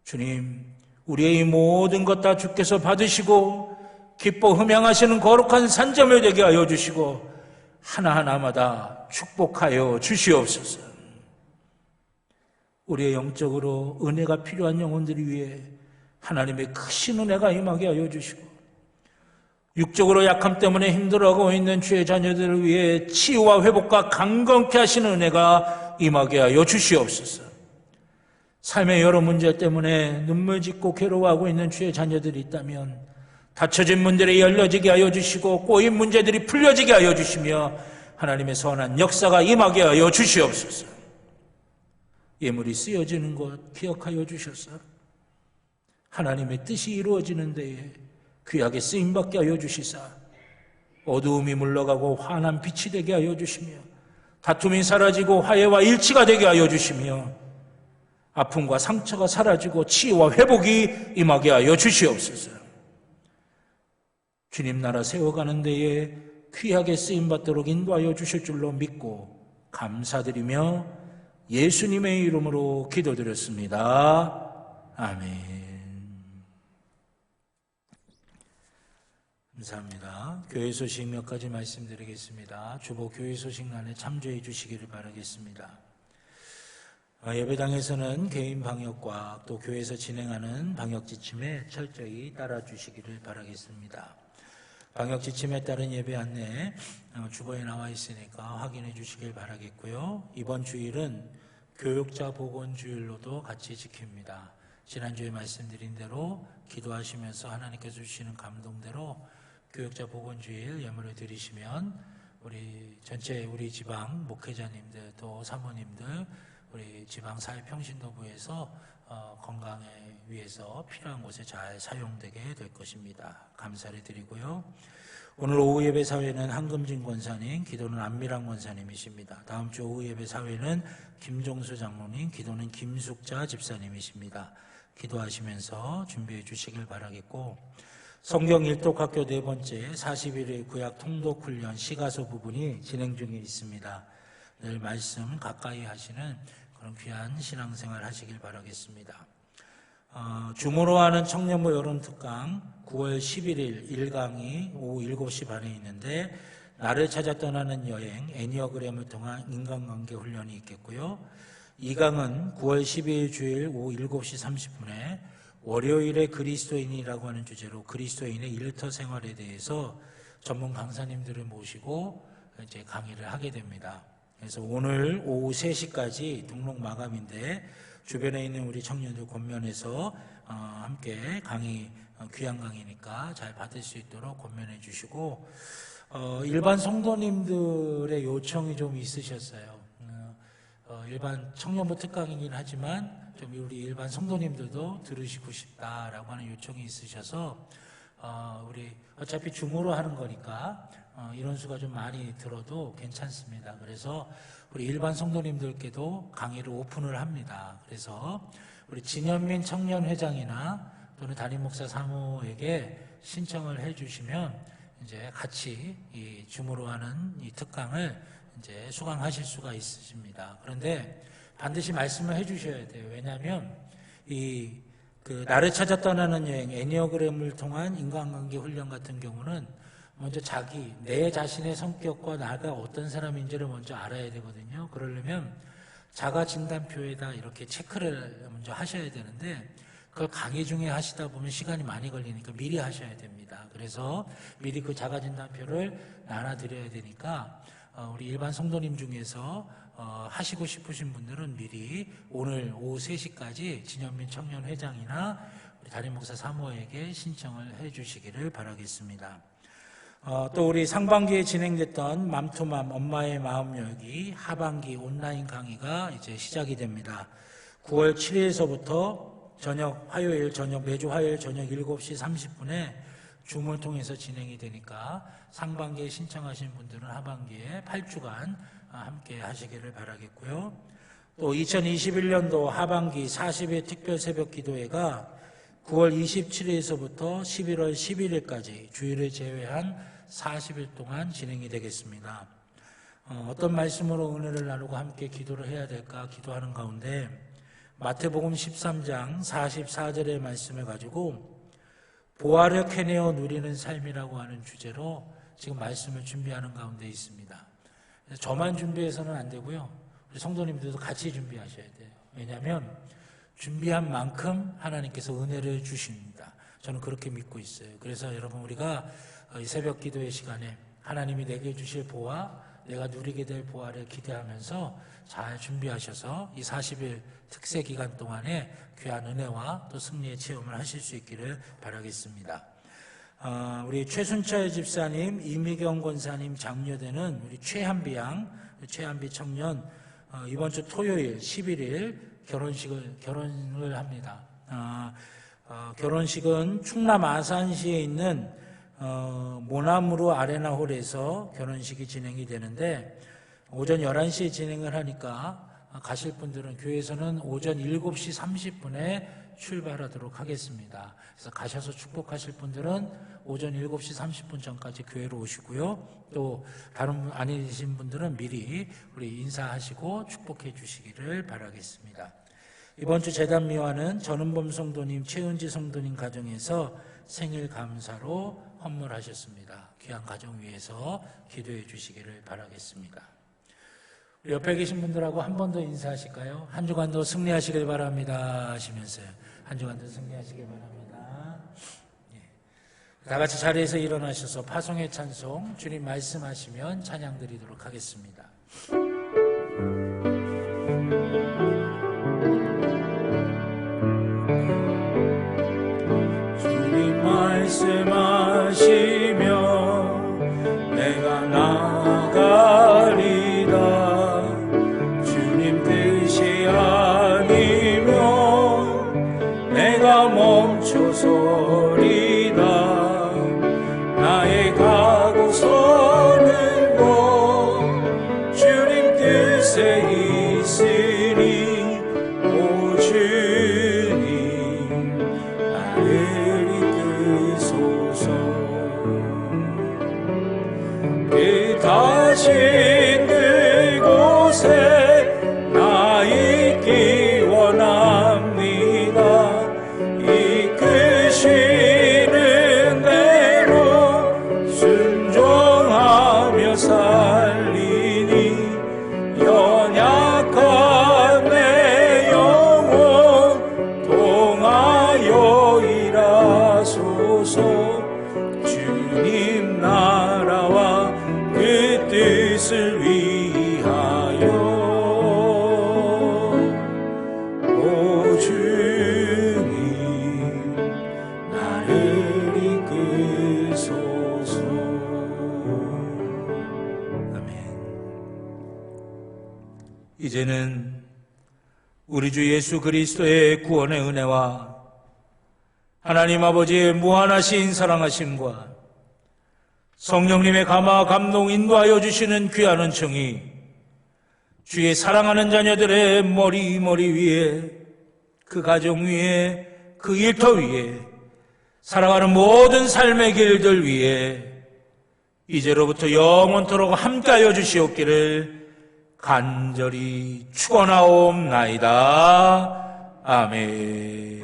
[SPEAKER 2] 주님, 우리의 이 모든 것 다 주께서 받으시고 기뻐 흠양하시는 거룩한 산점이 되게 하여 주시고 하나하나마다 축복하여 주시옵소서. 우리의 영적으로 은혜가 필요한 영혼들을 위해 하나님의 크신 은혜가 임하게 하여 주시고 육적으로 약함 때문에 힘들어하고 있는 주의 자녀들을 위해 치유와 회복과 강건케 하시는 은혜가 임하게 하여 주시옵소서. 삶의 여러 문제 때문에 눈물 짓고 괴로워하고 있는 주의 자녀들이 있다면 닫혀진 문들이 열려지게 하여 주시고 꼬인 문제들이 풀려지게 하여 주시며 하나님의 선한 역사가 임하게 하여 주시옵소서. 예물이 쓰여지는 것 기억하여 주셔서 하나님의 뜻이 이루어지는 데에 귀하게 쓰임받게 하여 주시사 어두움이 물러가고 환한 빛이 되게 하여 주시며 다툼이 사라지고 화해와 일치가 되게 하여 주시며 아픔과 상처가 사라지고 치유와 회복이 임하게 하여 주시옵소서. 주님 나라 세워가는 데에 귀하게 쓰임받도록 인도하여 주실 줄로 믿고 감사드리며 예수님의 이름으로 기도드렸습니다. 아멘. 감사합니다. 교회 소식 몇 가지 말씀드리겠습니다. 주보 교회 소식란에 참조해 주시기를 바라겠습니다. 예배당에서는 개인 방역과 또 교회에서 진행하는 방역 지침에 철저히 따라 주시기를 바라겠습니다. 방역 지침에 따른 예배 안내 주보에 나와 있으니까 확인해 주시길 바라겠고요. 이번 주일은 교육자 보건 주일로도 같이 지킵니다. 지난주에 말씀드린 대로 기도하시면서 하나님께서 주시는 감동대로 교육자 보건 주일 예물을 드리시면 우리 전체 우리 지방 목회자님들 또 사모님들 우리 지방 사회평신도부에서 건강에 위해서 필요한 곳에 잘 사용되게 될 것입니다. 감사를 드리고요. 오늘 오후 예배 사회는 한금진 권사님, 기도는 안미랑 권사님이십니다. 다음 주 오후 예배 사회는 김종수 장로님, 기도는 김숙자 집사님이십니다. 기도하시면서 준비해 주시길 바라겠고 성경 일독학교 4번째 41회 구약 통독 훈련 시가소 부분이 진행 중에 있습니다. 늘 말씀 가까이 하시는 그런 귀한 신앙생활 하시길 바라겠습니다. 주모로 하는 청년부 여론특강 9월 11일 1강이 오후 7시 반에 있는데 나를 찾아 떠나는 여행 애니어그램을 통한 인간관계 훈련이 있겠고요. 2강은 9월 12일 주일 오후 7시 30분에 월요일의 그리스도인이라고 하는 주제로 그리스도인의 일터 생활에 대해서 전문 강사님들을 모시고 이제 강의를 하게 됩니다. 그래서 오늘 오후 3시까지 등록 마감인데 주변에 있는 우리 청년들 권면해서 함께 강의 귀한 강의니까 잘 받을 수 있도록 권면해 주시고 일반 성도님들의 요청이 좀 있으셨어요. 일반 청년부 특강이긴 하지만 좀 우리 일반 성도님들도 들으시고 싶다라고 하는 요청이 있으셔서 우리 어차피 줌으로 하는 거니까 인원수가 좀 많이 들어도 괜찮습니다. 그래서 우리 일반 성도님들께도 강의를 오픈을 합니다. 그래서 우리 진현민 청년회장이나 또는 담임 목사 사무에게 신청을 해주시면 이제 같이 이 줌으로 하는 이 특강을 이제 수강하실 수가 있으십니다. 그런데 반드시 말씀을 해주셔야 돼요. 왜냐하면 그 나를 찾아 떠나는 여행 애니어그램을 통한 인간관계 훈련 같은 경우는 먼저 내 자신의 성격과 나가 어떤 사람인지를 먼저 알아야 되거든요. 그러려면 자가 진단표에다 이렇게 체크를 먼저 하셔야 되는데 그걸 강의 중에 하시다 보면 시간이 많이 걸리니까 미리 하셔야 됩니다. 그래서 미리 그 자가 진단표를 나눠드려야 되니까 우리 일반 성도님 중에서 하시고 싶으신 분들은 미리 오늘 오후 3시까지 진현민 청년회장이나 우리 담임 목사 사모에게 신청을 해 주시기를 바라겠습니다. 또 우리 상반기에 진행됐던 맘투맘 엄마의 마음 열기 하반기 온라인 강의가 이제 시작이 됩니다. 9월 7일서부터 매주 화요일 저녁 7시 30분에 줌을 통해서 진행이 되니까 상반기에 신청하신 분들은 하반기에 8주간 함께 하시기를 바라겠고요. 또 2021년도 하반기 40회 특별 새벽 기도회가 9월 27일서부터 11월 11일까지 주일을 제외한 40일 동안 진행이 되겠습니다. 어떤 말씀으로 은혜를 나누고 함께 기도를 해야 될까 기도하는 가운데 마태복음 13장 44절의 말씀을 가지고 보화를 캐내어 누리는 삶이라고 하는 주제로 지금 말씀을 준비하는 가운데 있습니다. 저만 준비해서는 안 되고요. 우리 성도님들도 같이 준비하셔야 돼요. 왜냐하면 준비한 만큼 하나님께서 은혜를 주십니다. 저는 그렇게 믿고 있어요. 그래서 여러분 우리가 이 새벽 기도의 시간에 하나님이 내게 주실 보화, 내가 누리게 될 보화를 기대하면서 잘 준비하셔서 이 40일 특세 기간 동안에 귀한 은혜와 또 승리의 체험을 하실 수 있기를 바라겠습니다. 우리 최순철 집사님, 이미경 권사님 장녀되는 우리 최한비 청년 이번 주 토요일 11일 결혼을 합니다. 결혼식은 충남 아산시에 있는 모나무루 아레나홀에서 결혼식이 진행이 되는데 오전 11시에 진행을 하니까 가실 분들은 교회에서는 오전 7시 30분에 출발하도록 하겠습니다. 그래서 가셔서 축복하실 분들은 오전 7시 30분 전까지 교회로 오시고요. 또 다른 분 아니신 분들은 미리 우리 인사하시고 축복해 주시기를 바라겠습니다. 이번 주 제단 미화는 전은범 성도님, 최은지 성도님 가정에서 생일 감사로 헌물하셨습니다. 귀한 가정 위해서 기도해 주시기를 바라겠습니다. 우리 옆에 계신 분들하고 한 번 더 인사하실까요? 한 주간도 승리하시길 바랍니다 하시면서요. 한 주간도 승리하시길 바랍니다. 다 같이 자리에서 일어나셔서 파송의 찬송 주님 말씀하시면 찬양 드리도록 하겠습니다. 주님 말씀하시면 내가 나아가리다. 주님 뜻이 아니면 내가 멈춰서리다. 나의 가고서는 곧 주님 뜻에 있으니 오 주님 나를 이끄소서. 그 다신 그곳에 나 있기 원합니다. 이끄시는 대로 순종하며 살리니 연약한 내 영혼 통하여 일하소서. 주님 나라와 그 뜻을 위하여 오 주님 나를 이끄소서. 아멘. 이제는 우리 주 예수 그리스도의 구원의 은혜와 하나님 아버지의 무한하신 사랑하심과 성령님의 감화 감동 인도하여 주시는 귀한 은총이 주의 사랑하는 자녀들의 머리 위에, 그 가정 위에, 그 일터 위에, 살아가는 모든 삶의 길들 위에 이제로부터 영원토록 함께하여 주시옵기를 간절히 축원하옵나이다. 아멘.